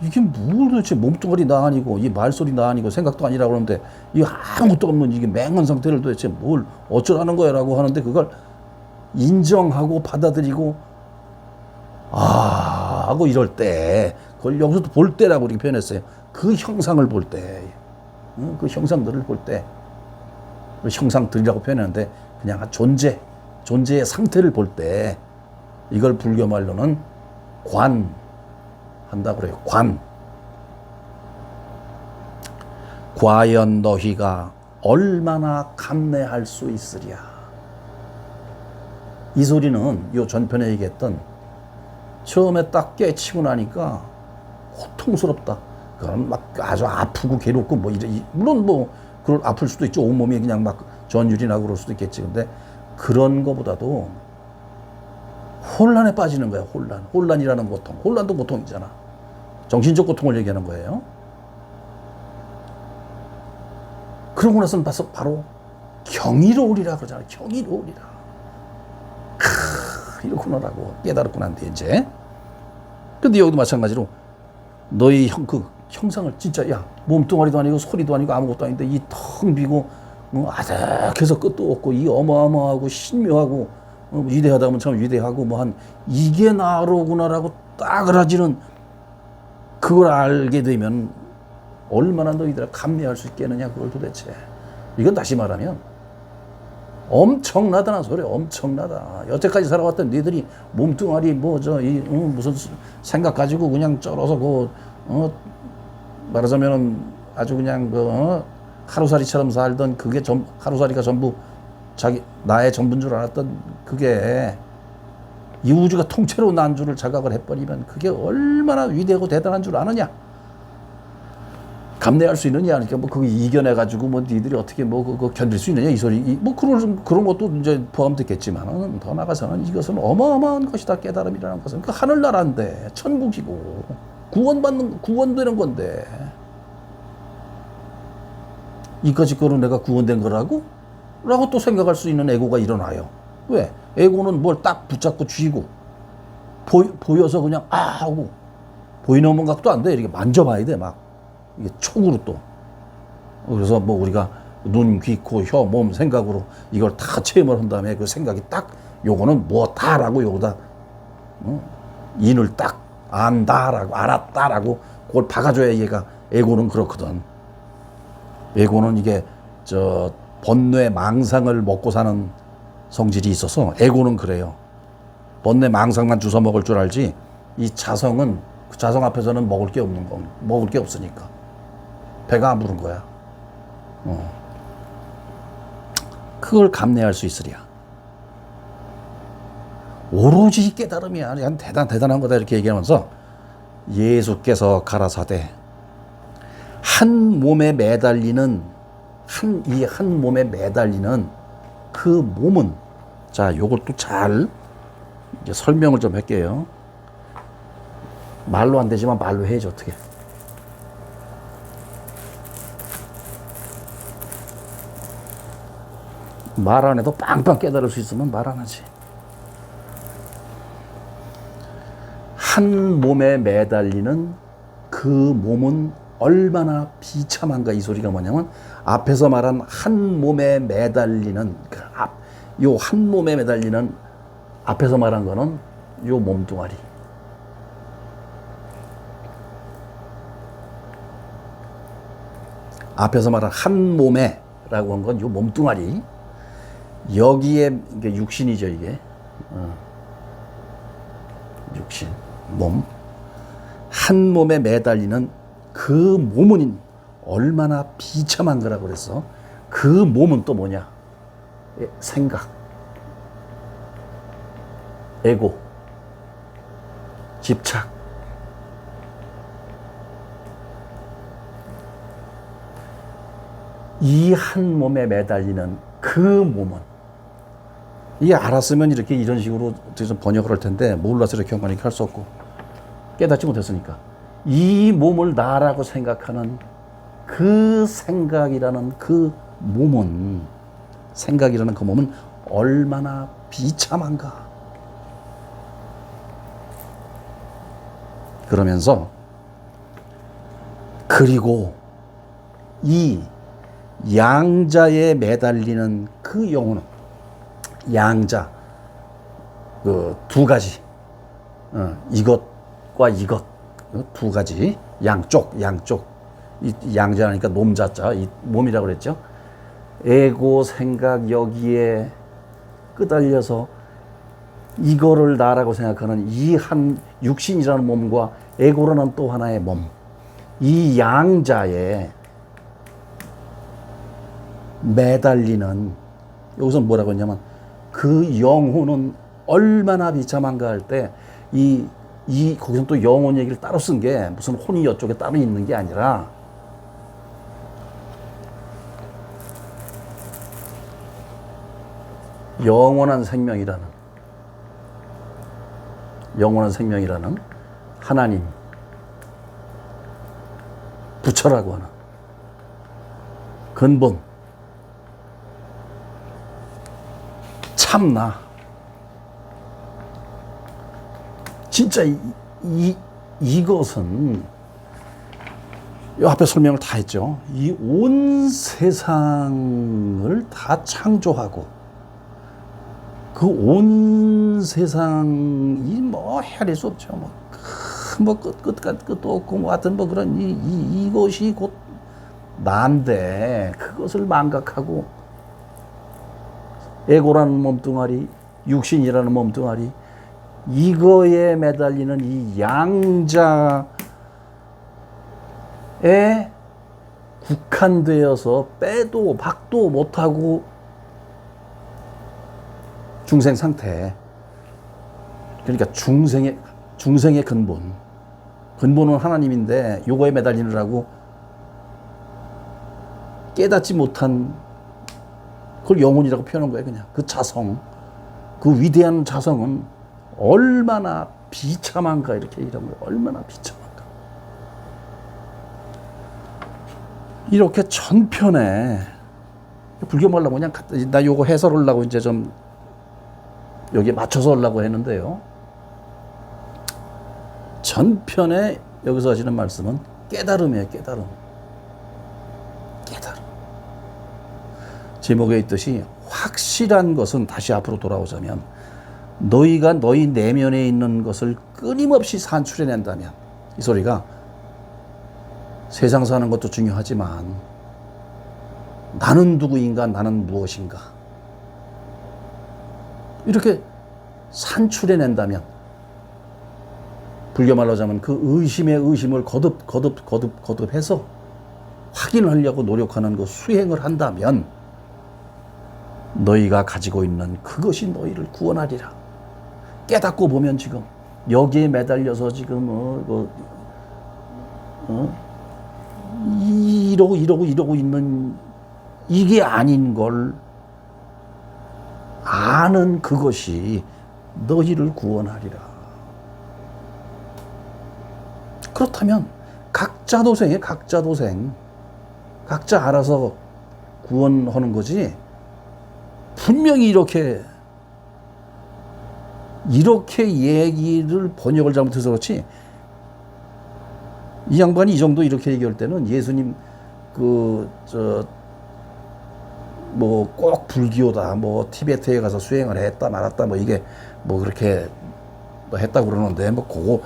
이게 뭘 도대체 몸뚱아리 나 아니고 이 말소리 나 아니고 생각도 아니라고 그러는데 이 아무것도 없는 이게 맹한 상태를 도대체 뭘 어쩌라는 거야 라고 하는데 그걸 인정하고 받아들이고 하고 이럴 때 그걸 여기서도 볼 때라고 이렇게 표현했어요. 그 형상을 볼 때, 그 형상들을 볼 때 그 형상들이라고 표현하는데 그냥 존재의 상태를 볼 때 이걸 불교 말로는 한다고 그래요. 과연 너희가 얼마나 감내할 수 있으랴. 이 소리는 요 전편에 얘기했던 처음에 딱 깨치고 나니까 고통스럽다. 그럼 막 아주 아프고 괴롭고 뭐 물론 뭐 그럴 아플 수도 있죠. 온몸이 그냥 막 전율이 나고 그럴 수도 있겠지. 근데 그런 거보다도 혼란에 빠지는 거야. 혼란이라는 고통. 혼란도 고통이잖아. 정신적 고통을 얘기하는 거예요. 그러고 나서는 바로 경이로우리라 그러잖아요. 경이로우리라. 이렇구나라고 깨달았고 난 뒤에 이제. 근데 여기도 마찬가지로 너희 형상을 진짜 몸뚱아리도 아니고 소리도 아니고 아무것도 아닌데 이 텅 비고 아득해서 끝도 없고 이 어마어마하고 신묘하고 위대하다 하면 참 위대하고 이게 나로구나라고 따그라지는 그걸 알게 되면 얼마나 너희들 감내할 수 있겠느냐 그걸 도대체. 이건 다시 말하면 엄청나다는 소리. 엄청나다. 여태까지 살아왔던 너희들이 몸뚱아리 무슨 생각 가지고 그냥 쩔어서 말하자면 아주 그냥 하루살이처럼 살던 그게 하루살이가 전부 나의 전부인 줄 알았던 그게 이 우주가 통째로 난 줄을 자각을 해버리면 그게 얼마나 위대하고 대단한 줄 아느냐. 감내할 수 있느냐, 그러니까 뭐 그거 이겨내가지고 뭐 니들이 어떻게 뭐 그거 견딜 수 있느냐 이 소리, 뭐 그런 것도 이제 포함됐겠지만은 더 나가서는 이것은 어마어마한 것이다. 깨달음이라는 것은 그 하늘나라인데 천국이고 구원되는 건데 이까짓 거로 내가 구원된 거라고? 라고 또 생각할 수 있는 에고가 일어나요. 왜? 에고는 뭘 딱 붙잡고 쥐고 보여서 그냥 하고 보이는 감각도 안 돼. 이렇게 만져봐야 돼. 막 이게 촉으로 또. 그래서 뭐 우리가 눈, 귀, 코, 혀, 몸 생각으로 이걸 다 체험을 한 다음에 그 생각이 딱 요거는 뭐다라고 요거다 인을 딱 안다라고 알았다라고 그걸 박아줘야 얘가 에고는 그렇거든. 에고는 이게 번뇌 망상을 먹고 사는 성질이 있어서 에고는 그래요. 번뇌 망상만 주워 먹을 줄 알지 이 자성은 그 자성 앞에서는 먹을 게 없으니까 배가 안 부른 거야. 그걸 감내할 수 있으랴. 오로지 깨달음이야. 대단한 거다 이렇게 얘기하면서 예수께서 가라사대 한 몸에 매달리는 한 몸에 매달리는 그 몸은 자 요걸 또 잘 이제 설명을 좀 할게요. 말로 안 되지만 말로 해야지 어떻게. 말 안 해도 빵빵 깨달을 수 있으면 말 안 하지. 한 몸에 매달리는 그 몸은 얼마나 비참한가. 이 소리가 뭐냐면 앞에서 말한 한 몸에 매달리는 요 한 몸에 매달리는 앞에서 말한 거는 요 몸뚱아리. 앞에서 말한 한 몸에라고 한 건 요 몸뚱아리. 여기에 이게 육신이죠, 이게. 육신, 몸. 한 몸에 매달리는 그 몸은 얼마나 비참한 거라고 그랬어. 그 몸은 또 뭐냐? 생각, 에고, 집착. 이 한 몸에 매달리는 그 몸은 이게 알았으면 이렇게 이런 식으로 번역을 할 텐데 몰라서 이렇게 할 수 없고 깨닫지 못했으니까 이 몸을 나라고 생각하는 그 생각이라는 그 몸은 얼마나 비참한가. 그러면서 그리고 이 양자에 매달리는 그 영혼은 양자 그 두 가지 이것과 이것 두 가지 양쪽 이 양자니까 놈자자 이 몸이라고 그랬죠. 에고 생각 여기에 끄달려서 이거를 나라고 생각하는 이 한 육신이라는 몸과 에고라는 또 하나의 몸, 이 양자에 매달리는 여기서 뭐라고 했냐면 그 영혼은 얼마나 비참한가 할 때 거기서 또 영혼 얘기를 따로 쓴 게 무슨 혼이 이쪽에 따로 있는 게 아니라 영원한 생명이라는 하나님, 부처라고 하는 근본, 참나. 진짜 이것은 이 앞에 설명을 다 했죠. 이 온 세상을 다 창조하고 그 온 세상이 뭐 헤아릴 수 없죠. 끝도 없고 뭐 하여튼 뭐 그런 이것이 곧 난데 그것을 망각하고 에고라는 몸뚱아리, 육신이라는 몸뚱아리 이거에 매달리는 이 양자에 국한되어서 빼도 박도 못하고 중생 상태. 그러니까 중생의 근본은 하나님인데 요거에 매달리느라고 깨닫지 못한 그걸 영혼이라고 표현한 거예요. 그냥 그 자성, 그 위대한 자성은 얼마나 비참한가 이렇게 이런 거예요. 얼마나 비참한가. 이렇게 전편에 불교 하려고 그냥 나 요거 해설하려고 이제 좀 여기에 맞춰서 하려고 했는데요. 전편에 여기서 하시는 말씀은 깨달음이에요. 깨달음. 깨달음. 제목에 있듯이 확실한 것은 다시 앞으로 돌아오자면 너희가 너희 내면에 있는 것을 끊임없이 산출해낸다면 이 소리가 세상 사는 것도 중요하지만 나는 누구인가 나는 무엇인가 이렇게 산출해낸다면 불교 말로 하자면 그 의심의 의심을 거듭해서 확인하려고 노력하는 그 수행을 한다면 너희가 가지고 있는 그것이 너희를 구원하리라. 깨닫고 보면 지금 여기에 매달려서 지금 이러고 있는 이게 아닌 걸 아는 그것이 너희를 구원하리라. 그렇다면 각자 도생이에요. 각자 도생. 각자 알아서 구원하는 거지. 분명히 이렇게 얘기를 번역을 잘못해서 그렇지. 이 양반이 이 정도 이렇게 얘기할 때는 예수님 뭐 꼭 불교다, 뭐 티베트에 가서 수행을 했다 말았다, 뭐 이게 뭐 그렇게 뭐 했다고 그러는데 뭐 그거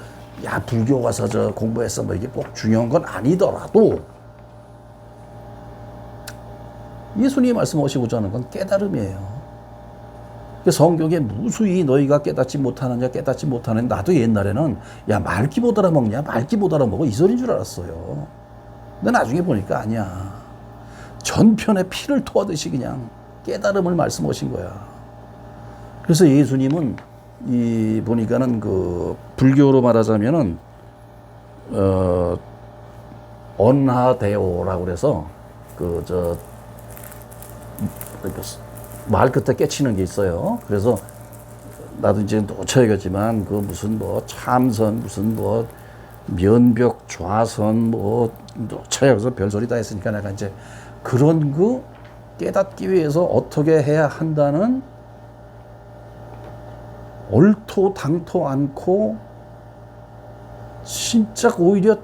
야 불교 가서 저 공부했어 뭐 이게 꼭 중요한 건 아니더라도 예수님이 말씀하시고자 하는 건 깨달음이에요. 성경에 무수히 너희가 깨닫지 못하느냐 깨닫지 못하느냐. 나도 옛날에는 야 말기 못 알아먹냐 말기 못 알아먹어 이 소리인 줄 알았어요. 근데 나중에 보니까 아니야. 전편에 피를 토하듯이 그냥 깨달음을 말씀하신 거야. 그래서 예수님은 이 보니까는 그 불교로 말하자면은 언하대오라고 그래서 말 끝에 깨치는 게 있어요. 그래서 나도 이제 놓쳐야겠지만 그 무슨 뭐 참선 무슨 뭐 면벽 좌선 뭐 놓쳐야겠어 별소리 다 했으니까 내가 이제 그런 그 깨닫기 위해서 어떻게 해야 한다는 얼토당토 않고 진짜 오히려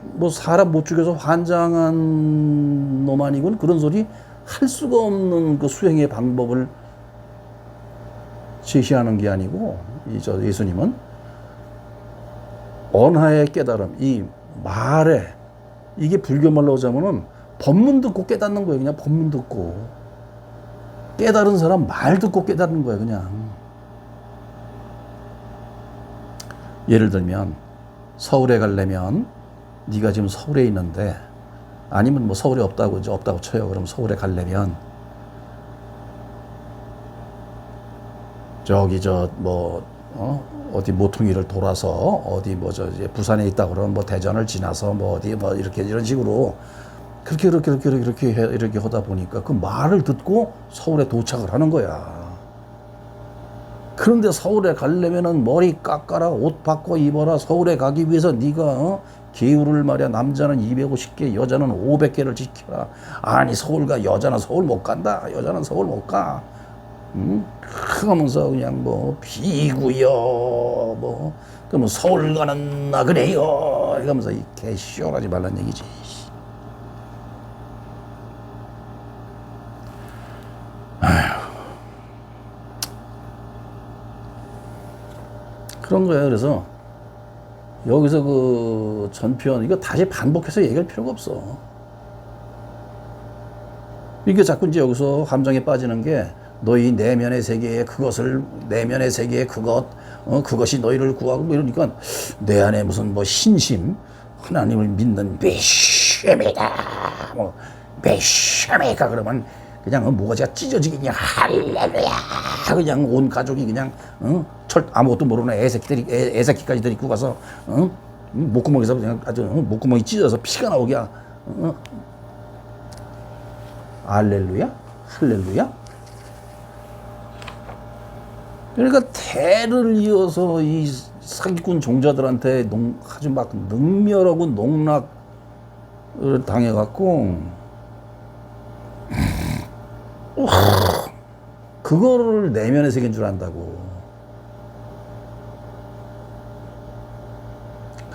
뭐 사람 못 죽여서 환장한 놈 아니고는 그런 소리 할 수가 없는 그 수행의 방법을 제시하는 게 아니고 예수님은 언하의 깨달음, 이 말에 이게 불교 말로 하자면은 법문 듣고 깨닫는 거예요. 그냥 법문 듣고 깨달은 사람 말 듣고 깨닫는 거예요. 그냥 예를 들면 서울에 가려면 네가 지금 서울에 있는데 아니면 뭐 서울에 없다고 쳐요. 그럼 서울에 가려면 저기 어디 모퉁이를 돌아서 어디 이제 부산에 있다 그러면 뭐 대전을 지나서 뭐 어디 뭐 이렇게 이런 식으로 이렇게 하다 보니까 그 말을 듣고 서울에 도착을 하는 거야. 그런데 서울에 가려면은 머리 깎아라, 옷 바꿔 입어라. 서울에 가기 위해서 네가 기후를 말이야. 남자는 250개, 여자는 500개를 지켜라. 아니 여자는 서울 못 간다. 여자는 서울 못 가. 그러면서 그냥 뭐 비구요, 뭐 그러면 서울 가는 나 그래요. 이러면서 이 개쇼하지 말란 얘기지. 그런 거예요. 그래서 여기서 그 전편 이거 다시 반복해서 얘기할 필요가 없어. 이게 자꾸 이제 여기서 감정에 빠지는 게 너희 내면의 세계에 내면의 세계에 그것이 너희를 구하고 뭐 이러니까 내 안에 무슨 뭐 신심 하나님을 믿는 메시아입니다. 뭐 메시아입니까 그러면 그냥 모가지가 찢어지게 그냥 할렐루야 그냥 온 가족이 그냥 아무것도 모르는 애새끼까지 데리고 가서 목구멍에서 그냥 아주 목구멍이 찢어서 피가 나오게 알렐루야? 할렐루야? 그러니까 대를 이어서 이 사기꾼 종자들한테 아주 막 능멸하고 농락을 당해갖고 그거를 내면의 세계인 줄 안다고.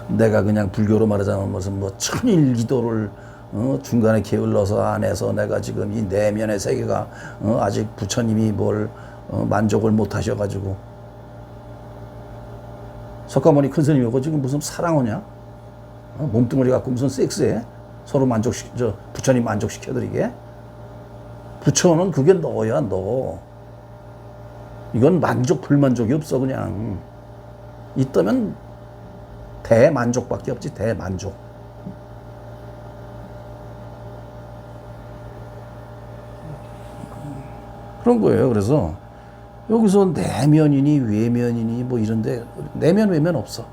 내가 그냥 불교로 말하자면 무슨 뭐 천일 기도를 중간에 게을러서 안 해서 내가 지금 이 내면의 세계가 아직 부처님이 뭘 만족을 못 하셔가지고 석가모니 큰 스님이고 지금 무슨 사랑하냐? 몸뚱어리 갖고 무슨 섹스해? 서로 부처님 만족시켜드리게? 부처는 그게 너야, 너. 이건 만족, 불만족이 없어, 그냥. 있다면 대만족밖에 없지, 대만족. 그런 거예요. 그래서 여기서 내면이니 외면이니 뭐 이런데 내면 외면 없어.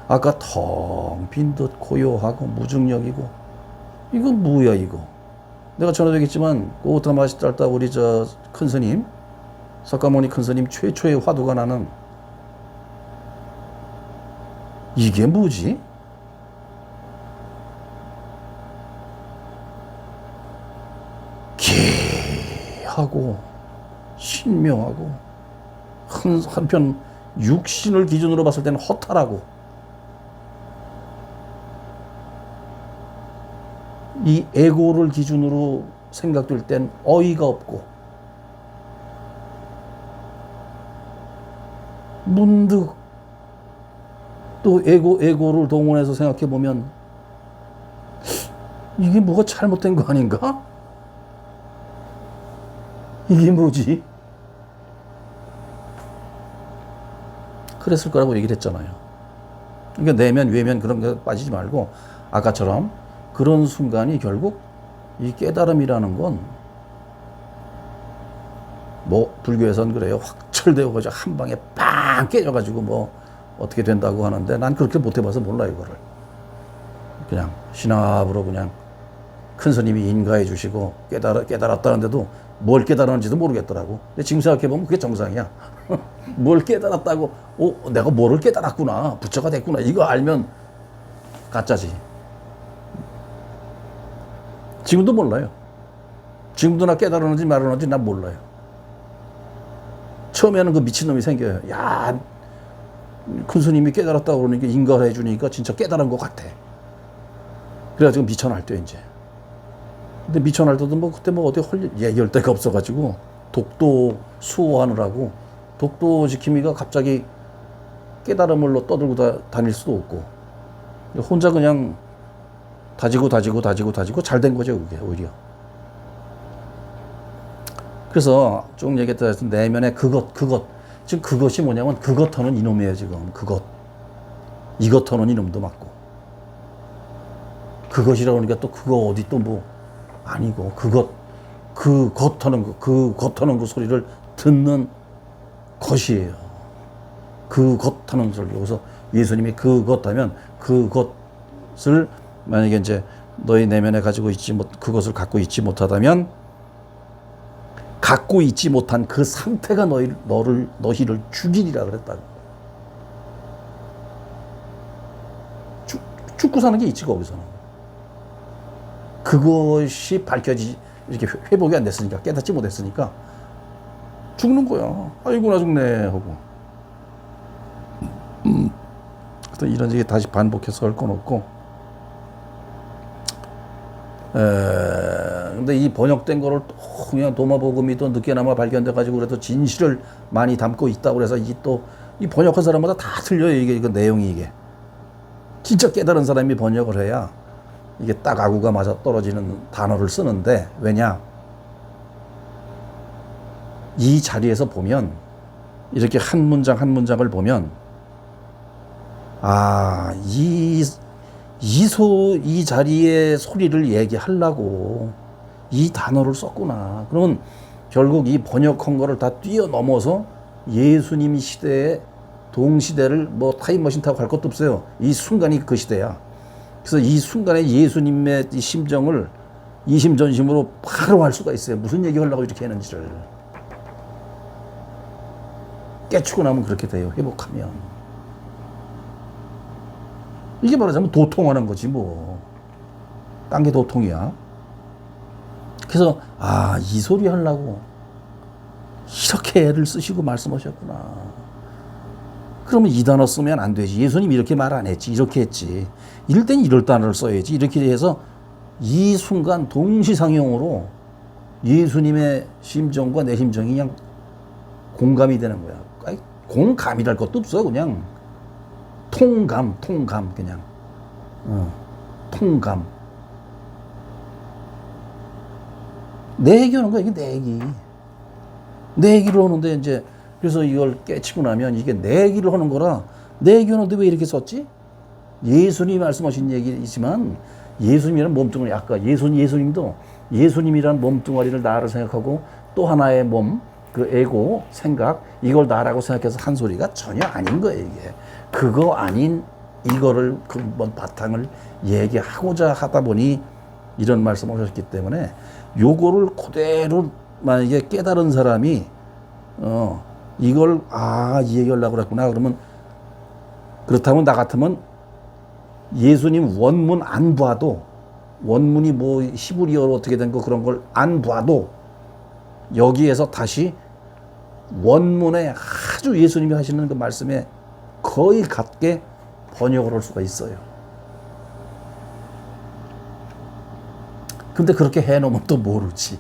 아까 텅 빈 듯 고요하고 무중력이고 이건 뭐야 이거. 내가 전에도 얘기했지만 오타마시달다 우리 저 큰 스님 석가모니 큰 스님 최초의 화두가 나는 이게 뭐지? 하고 신명하고 한편 육신을 기준으로 봤을 때는 허탈하고 이 에고를 기준으로 생각될 땐 어이가 없고 문득 또 에고를 동원해서 생각해 보면 이게 뭐가 잘못된 거 아닌가? 이게 뭐지? 그랬을 거라고 얘기를 했잖아요. 그러니까 내면, 외면 그런 거 빠지지 말고 아까처럼 그런 순간이 결국 이 깨달음이라는 건 뭐 불교에선 그래요. 확철되어가지고 한 방에 빵 깨져가지고 뭐 어떻게 된다고 하는데 난 그렇게 못 해봐서 몰라 이거를. 그냥 신압으로 그냥 큰 스님이 인가해 주시고 깨달았다는데도 뭘 깨달았는지도 모르겠더라고. 근데 지금 생각해보면 그게 정상이야. 뭘 깨달았다고, 내가 뭐를 깨달았구나. 부처가 됐구나. 이거 알면 가짜지. 지금도 몰라요. 지금도 나 깨달았는지 말았는지 난 몰라요. 처음에는 그 미친놈이 생겨요. 야, 큰 스님이 깨달았다고 그러니까 인가를 해주니까 진짜 깨달은 것 같아. 그래가지고 미천할 때 이제. 근데 미천할 때도 뭐 그때 뭐 어디 열 데가 없어가지고 독도 수호하느라고 독도 지킴이가 갑자기 깨달음을 떠들고 다닐 수도 없고 혼자 그냥 다지고 잘 된 거죠 그게 오히려. 그래서 쭉 얘기했다 내면의 그것 지금 그것이 뭐냐면 그것하는 이놈이에요 지금. 이것하는 이놈도 맞고 그것이라고 하니까 또 그거 어디 또 뭐 아니고 그것하는 그 소리를 듣는 것이에요. 그것하는 소리. 여기서 예수님이 그것하면 그것을 만약에 이제 너희 내면에 가지고 그것을 갖고 있지 못하다면 갖고 있지 못한 그 상태가 너희를 죽이리라 그랬다고. 죽고 사는 게 있지 거기서는. 그것이 이렇게 회복이 안 됐으니까 깨닫지 못했으니까 죽는 거야. 아이고 나 죽네 하고. 이런 얘기 다시 반복해서 할 건 없고. 근데 이 번역된 거를 또 그냥 도마복음이 또 늦게나마 발견돼가지고 그래도 진실을 많이 담고 있다고 그래서 이 번역한 사람마다 다 틀려요. 이거 내용이 이게. 진짜 깨달은 사람이 번역을 해야 이게 딱 아구가 맞아 떨어지는 단어를 쓰는데 왜냐? 이 자리에서 보면 이렇게 한 문장 한 문장을 보면 이 자리의 소리를 얘기하려고 이 단어를 썼구나. 그러면 결국 이 번역한 거를 다 뛰어넘어서 예수님 시대에 동시대를 뭐 타임머신 타고 갈 것도 없어요. 이 순간이 그 시대야. 그래서 이 순간에 예수님의 이 심정을 이심전심으로 바로 할 수가 있어요. 무슨 얘기 하려고 이렇게 했는지를. 깨치고 나면 그렇게 돼요. 회복하면. 이게 말하자면 도통하는 거지 뭐. 딴 게 도통이야. 그래서 이 소리 하려고 이렇게 애를 쓰시고 말씀하셨구나. 그러면 이 단어 쓰면 안 되지. 예수님이 이렇게 말 안 했지. 이렇게 했지. 이럴 땐 이럴 단어를 써야지. 이렇게 해서 이 순간 동시상용으로 예수님의 심정과 내 심정이 그냥 공감이 되는 거야. 아니, 공감이랄 것도 없어. 그냥 통감 그냥. 통감. 내 얘기하는 거야. 이게 내 얘기. 내 얘기를 하는데 이제 그래서 이걸 깨치고 나면 이게 내 얘기를 하는 거라 내 얘기하는데 왜 이렇게 썼지? 예수님이 말씀하신 얘기이지만 예수님이라는 몸뚱아리, 아까 예수님도 예수님이라는 몸뚱아리를 나를 생각하고 또 하나의 몸, 그 에고, 생각, 이걸 나라고 생각해서 한 소리가 전혀 아닌 거예요, 이게. 그거 아닌 이거를 근본 바탕을 얘기하고자 하다 보니 이런 말씀을 하셨기 때문에 요거를 그대로 만약에 깨달은 사람이 이걸 이 얘기하려고 그랬구나 그러면 그렇다면 나 같으면 예수님 원문 안 봐도 원문이 뭐 히브리어로 어떻게 된 거 그런 걸 안 봐도 여기에서 다시 원문에 아주 예수님이 하시는 그 말씀에 거의 같게 번역을 할 수가 있어요. 근데 그렇게 해놓으면 또 모르지.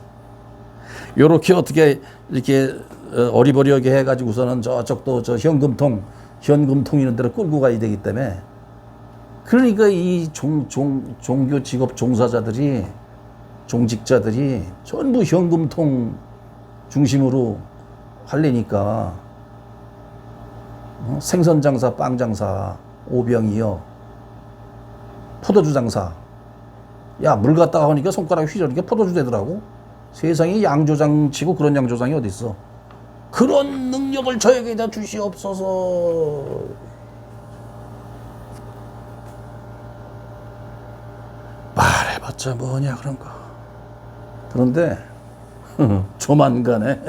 요렇게 어떻게 이렇게 어리버리하게 해가지고서는 저쪽도 저 현금통 있는 데로 끌고 가야 되기 때문에 그러니까 이 종교 직업 종사자들이 종직자들이 전부 현금통 중심으로 하려니까 생선 장사, 빵 장사, 오병이어, 포도주 장사. 야, 물 갖다가 하니까 손가락 휘저으니까 포도주 되더라고. 세상에 양조장 치고 그런 양조장이 어디 있어? 그런 능력을 저에게다 주시옵소서. 말해봤자 뭐냐 그런 거. 그런데 조만간에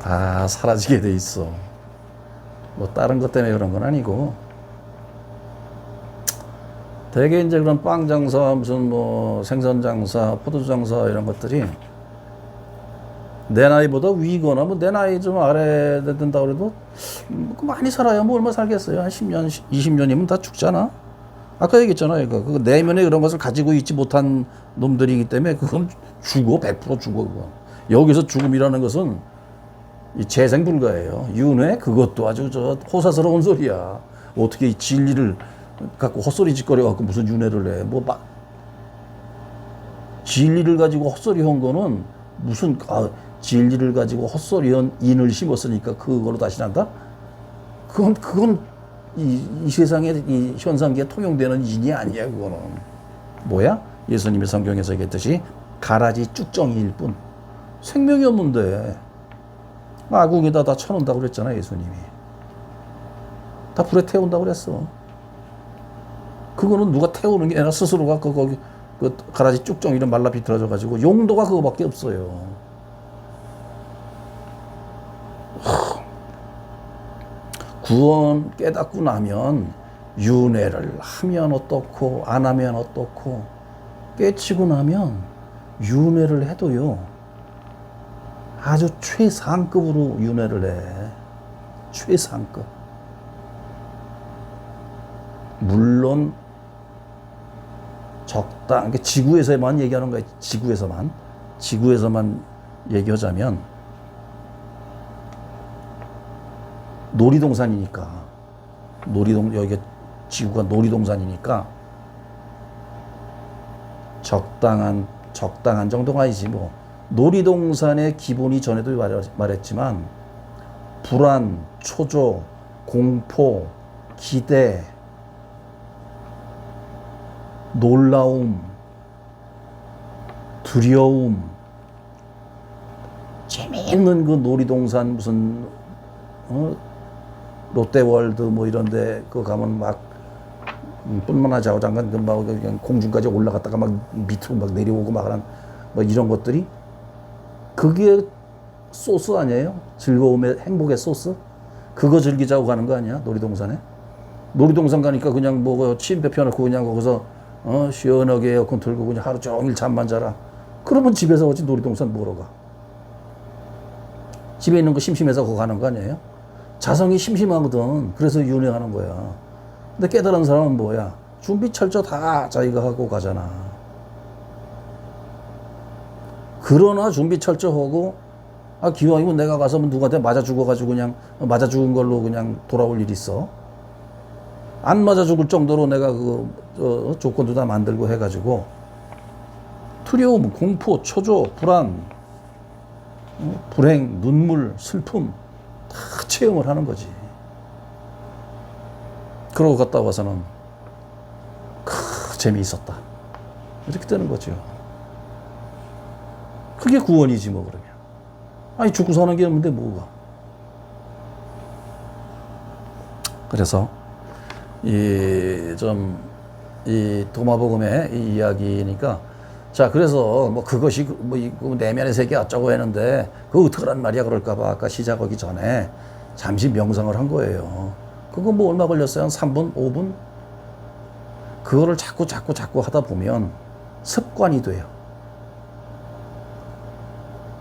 다 사라지게 돼 있어. 뭐 다른 것 때문에 그런 건 아니고 대개 이제 그런 빵 장사, 무슨 뭐 생선 장사, 포도주 장사 이런 것들이 내 나이보다 위거나 뭐 내 나이 좀 아래 된다 그래도 많이 살아요. 뭐 얼마 살겠어요. 한 10년, 20년이면 다 죽잖아. 아까 얘기했잖아요. 그 내면에 그런 것을 가지고 있지 못한 놈들이기 때문에 그건 죽어. 100% 죽어. 그건. 여기서 죽음이라는 것은 이 재생 불가예요. 윤회 그것도 아주 저 호사스러운 소리야. 어떻게 이 진리를 갖고 헛소리 짓거려 갖고 무슨 윤회를 해. 진리를 가지고 헛소리 한 거는 무슨 진리를 가지고 헛소리 한 인을 심었으니까 그걸로 다시 난다? 그건 이 세상에 이 현상계에 통용되는 인이 아니야. 그거는 뭐야? 예수님이 성경에서 얘기했듯이 가라지 쭉정이일 뿐. 생명이 없는데 아궁에다 다 쳐놓는다고 그랬잖아. 예수님이 다 불에 태운다고 그랬어. 그거는 누가 태우는 게 아니라 스스로가 거기 그 가라지 쭉정이를 말라 비틀어져 가지고 용도가 그거밖에 없어요. 구원 깨닫고 나면 윤회를 하면 어떻고 안 하면 어떻고 깨치고 나면 윤회를 해도요 아주 최상급으로 윤회를 해. 최상급. 물론 적당, 지구에서만 얘기하는 거야. 지구에서만 얘기하자면 놀이동산이니까 여기 지구가 놀이동산이니까 적당한 정도가 아니지 뭐. 놀이동산의 기본이 전에도 말했지만 불안, 초조, 공포, 기대, 놀라움, 두려움, 재미있는 그 놀이동산 무슨 롯데월드 뭐 이런데 그 가면 막 뿐만 아니라 좌우장관 막 그냥 공중까지 올라갔다가 막 밑으로 막 내려오고 막 하는 뭐 이런 것들이 그게 소스 아니에요? 즐거움의 행복의 소스? 그거 즐기자고 가는 거 아니야? 놀이동산에? 놀이동산 가니까 그냥 뭐 침대 펴놓고 그냥 거기서 시원하게 에어컨 틀고 그냥 하루 종일 잠만 자라. 그러면 집에서 어찌 놀이동산 뭐러 가? 집에 있는 거 심심해서 거기 가는 거 아니에요? 자성이 심심하거든. 그래서 윤회하는 거야. 근데 깨달은 사람은 뭐야? 준비 철저 다 자기가 하고 가잖아. 그러나 준비 철저하고 기왕이면 내가 가서 누구한테 맞아 죽어가지고 그냥 맞아 죽은 걸로 그냥 돌아올 일이 있어. 안 맞아 죽을 정도로 내가 그 조건도 다 만들고 해가지고 두려움, 공포, 초조, 불안, 불행, 눈물, 슬픔 다 체험을 하는 거지. 그러고 갔다 와서는 재미있었다. 이렇게 되는 거죠. 그게 구원이지 뭐 그러면. 아니 죽고 사는 게 없는데 뭐가. 그래서 이 도마복음의 이 이야기니까 자 그래서 뭐 그것이 뭐 내면의 세계 어쩌고 했는데 그거 어떡하란 말이야 그럴까봐 아까 시작하기 전에 잠시 명상을 한 거예요. 그거 뭐 얼마 걸렸어요? 한 3분, 5분? 그거를 자꾸 하다 보면 습관이 돼요.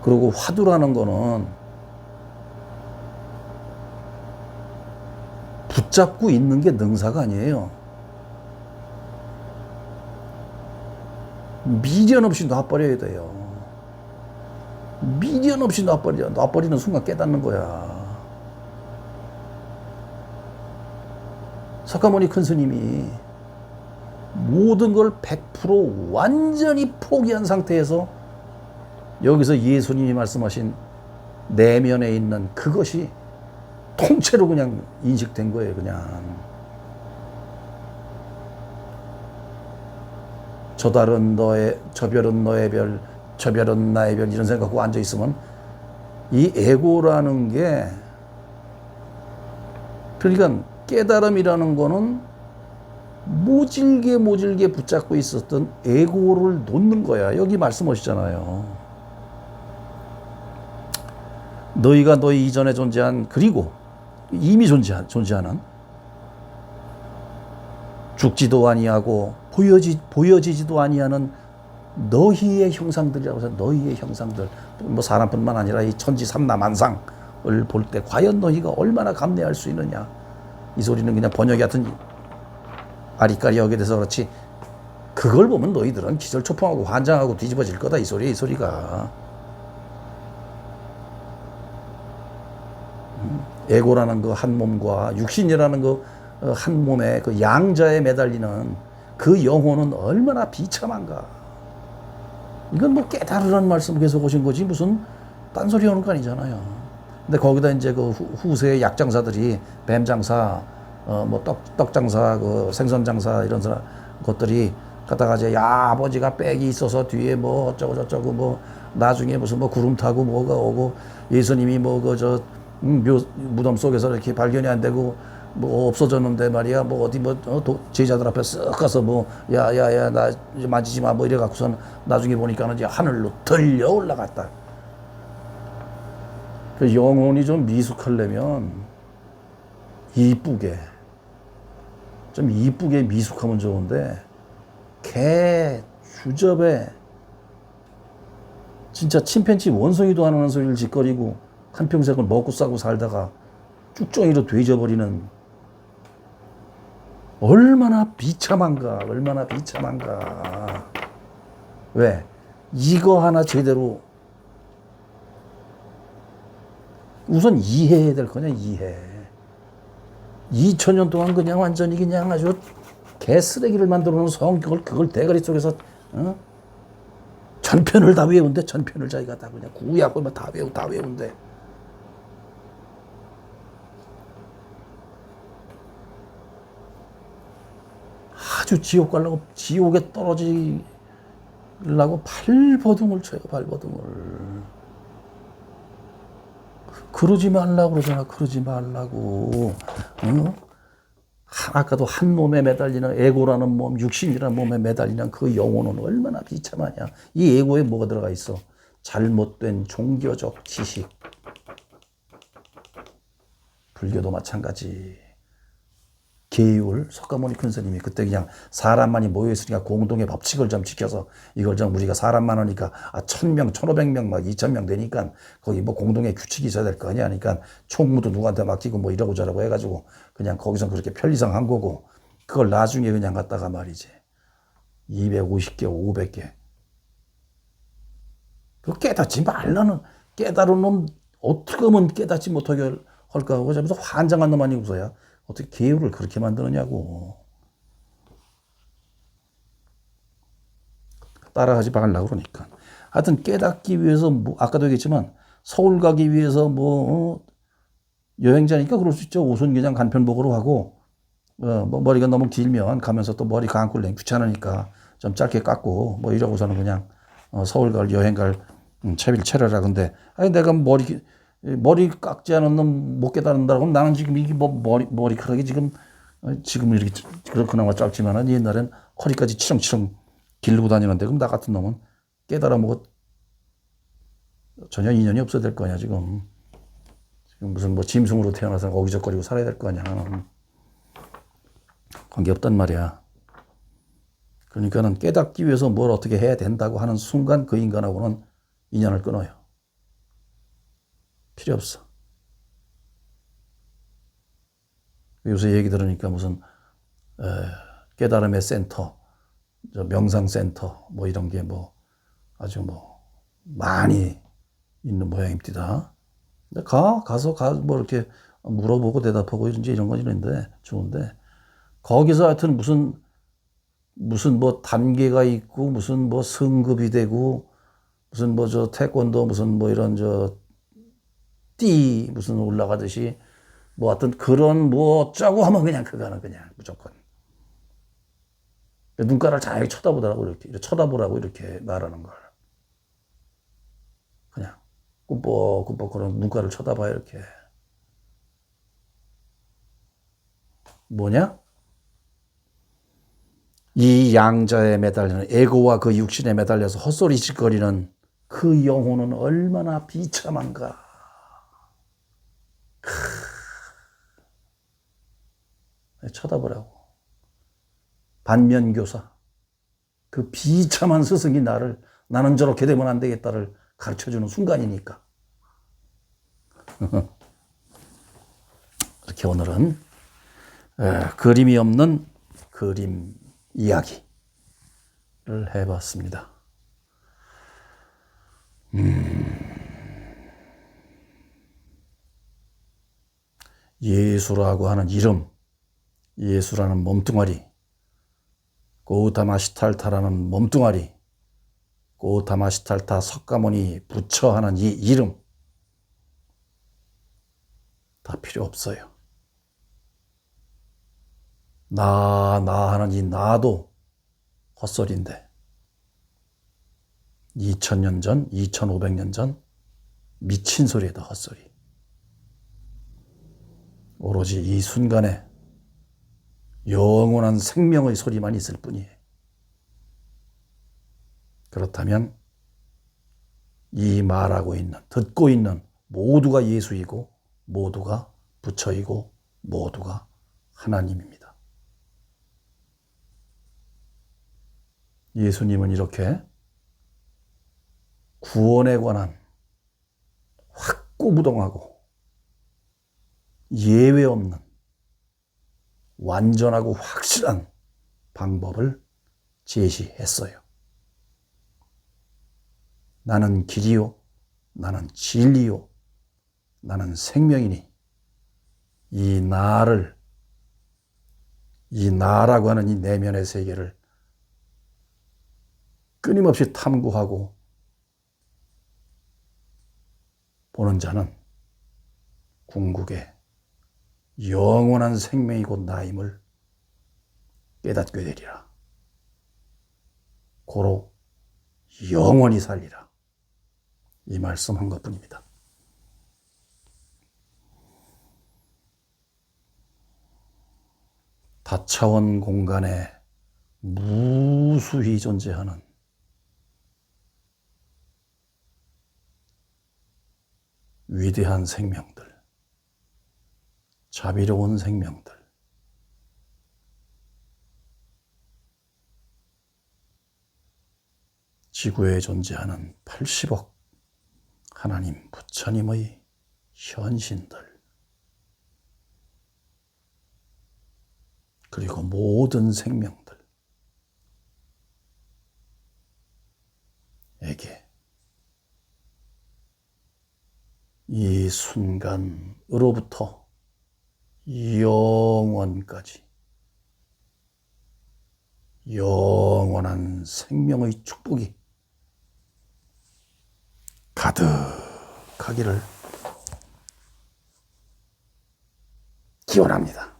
그리고 화두라는 거는 붙잡고 있는 게 능사가 아니에요. 미련 없이 놔버려야 돼요. 미련 없이 놔버리는 순간 깨닫는 거야. 석가모니 큰 스님이 모든 걸 100% 완전히 포기한 상태에서 여기서 예수님이 말씀하신 내면에 있는 그것이 통째로 그냥 인식된 거예요, 그냥. 저 별은 너의 별, 저 별은 나의 별 이런 생각하고 앉아 있으면 이 에고라는 게 그러니까 깨달음이라는 거는 모질게 붙잡고 있었던 에고를 놓는 거야. 여기 말씀하시잖아요. 너희가 너희 이전에 존재한 그리고 이미 존재하는 죽지도 아니하고 보여지지도 아니하는 너희의 형상들이라고 해서 너희의 형상들 뭐 사람뿐만 아니라 이 천지 삼라만상을 볼 때 과연 너희가 얼마나 감내할 수 있느냐. 이 소리는 그냥 번역이 하여튼 아리까리하게 돼서 그렇지 그걸 보면 너희들은 기절초풍하고 환장하고 뒤집어질 거다 이 소리가. 에고라는 그 한 몸과 육신이라는 그 한 몸의 그 양자에 매달리는 그 영혼은 얼마나 비참한가. 이건 뭐 깨달으라는 말씀 계속 오신 거지 무슨 딴소리 하는 거 아니잖아요. 근데 거기다 이제 그 후세의 약장사들이 뱀장사, 뭐 떡장사, 그 생선장사 이런 것들이 갖다가 이제 야 아버지가 빽이 있어서 뒤에 뭐 어쩌고 저쩌고 뭐 나중에 무슨 뭐 구름 타고 뭐가 오고 예수님이 뭐 무덤 속에서 이렇게 발견이 안 되고 뭐 없어졌는데 말이야 뭐 어디 뭐 제자들 앞에 쓱 가서 뭐 야야야 나 만지지 마 뭐 이래 갖고선 나중에 보니까는 이제 하늘로 들려 올라갔다. 그 영혼이 좀 미숙하려면 이쁘게 미숙하면 좋은데 개 주접에 진짜 침팬지 원숭이도 안 하는 소리를 짓거리고 한평생을 먹고 싸고 살다가 쭉정이로 돼져버리는 얼마나 비참한가. 왜? 이거 하나 제대로 우선 이해해야 될 거냐. 2000년 동안 그냥 완전히 그냥 아주 개쓰레기를 만들어 놓은 성격을 그걸 대가리 속에서 전편을 다 외운데 전편을 자기가 다 그냥 구약을 다 외운데 아주 지옥 가려고 지옥에 떨어지려고 발버둥을 쳐요. 그러지 말라고 그러잖아. 그러지 말라고. 아까도 한 몸에 매달리는 에고라는 몸, 육신이라는 몸에 매달리는 그 영혼은 얼마나 비참하냐. 이 에고에 뭐가 들어가 있어? 잘못된 종교적 지식. 불교도 마찬가지. 계율, 석가모니 큰 스님이 그때 그냥 사람만이 모여있으니까 공동의 법칙을 좀 지켜서 이걸 좀 우리가 사람 많으니까 1000명, 1500명, 막 2000명 되니까 거기 뭐 공동의 규칙이 있어야 될 거 아니야. 그러니까 총무도 누구한테 맡기고 뭐 이러고 저러고 해가지고 그냥 거기서 그렇게 편리상 한 거고 그걸 나중에 그냥 갖다가 말이지. 250개, 500개. 그 깨닫지 말라는 깨달은 놈 어떻게 하면 깨닫지 못하게 할까 하고 저면서 환장한 놈 아니고서야 어떻게 계율을 그렇게 만드느냐고. 따라하지 말라고 그러니까. 하여튼 깨닫기 위해서 뭐 아까도 얘기했지만 서울 가기 위해서 뭐 여행자니까 그럴 수 있죠. 우선 그냥 간편복으로 하고 뭐 머리가 너무 길면 가면서 또 머리 감고 귀찮으니까 좀 짧게 깎고 뭐 이러고서는 그냥 서울 갈 여행 갈 채비를 차려라. 근데 아니 내가 머리 깎지 않은 놈 못 깨달는다고 하면 나는 지금 이게 뭐 머리카락이 지금 이렇게 그렇구나 짧지만은 옛날엔 허리까지 치렁치렁 기르고 다니는데 그럼 나 같은 놈은 깨달아 먹어 전혀 인연이 없어야 될 거 아니야 지금 무슨 뭐 짐승으로 태어나서 어기적거리고 살아야 될 거 아니야. 관계 없단 말이야. 그러니까는 깨닫기 위해서 뭘 어떻게 해야 된다고 하는 순간 그 인간하고는 인연을 끊어요. 필요 없어. 요새 얘기 들으니까 무슨 깨달음의 센터, 명상센터 뭐 이런 게 뭐 아주 뭐 많이 있는 모양입니다. 근데 가서 뭐 이렇게 물어보고 대답하고 이런 건 이런데 좋은데 거기서 하여튼 무슨 뭐 단계가 있고 무슨 뭐 승급이 되고 무슨 뭐 저 태권도 무슨 뭐 이런 무슨 올라가듯이 뭐 하여튼 그런 뭐 어쩌고 하면 그냥 그거는 그냥 무조건 눈가를 잘 쳐다보더라고 이렇게 쳐다보라고 이렇게 말하는 걸 그냥 꿈뻑꿈뻑 그런 눈가를 쳐다봐요 이렇게 뭐냐? 이 양자에 매달리는 에고와 그 육신에 매달려서 헛소리짓거리는 그 영혼은 얼마나 비참한가. 쳐다보라고. 반면교사. 그 비참한 스승이 나는 저렇게 되면 안 되겠다를 가르쳐주는 순간이니까. 이렇게 오늘은 그림이 없는 그림 이야기를 해봤습니다. 예수라고 하는 이름, 예수라는 몸뚱아리, 고우타마시탈타라는 몸뚱아리, 고우타마시탈타 석가모니 부처 하는 이 이름 다 필요 없어요. 나 하는 이 나도 헛소리인데 2000년 전, 2500년 전 미친 소리에다 헛소리. 오로지 이 순간에 영원한 생명의 소리만 있을 뿐이에요. 그렇다면 이 말하고 있는, 듣고 있는 모두가 예수이고 모두가 부처이고 모두가 하나님입니다. 예수님은 이렇게 구원에 관한 확고부동하고 예외 없는 완전하고 확실한 방법을 제시했어요. 나는 길이요, 나는 진리요, 나는 생명이니 이 나라고 하는 이 내면의 세계를 끊임없이 탐구하고 보는 자는 궁극에 영원한 생명이 곧 나임을 깨닫게 되리라. 고로 영원히 살리라. 이 말씀한 것뿐입니다. 다차원 공간에 무수히 존재하는 위대한 생명들, 자비로운 생명들, 지구에 존재하는 80억 하나님 부처님의 현신들, 그리고 모든 생명들에게 이 순간으로부터 영원까지 영원한 생명의 축복이 가득하기를 기원합니다.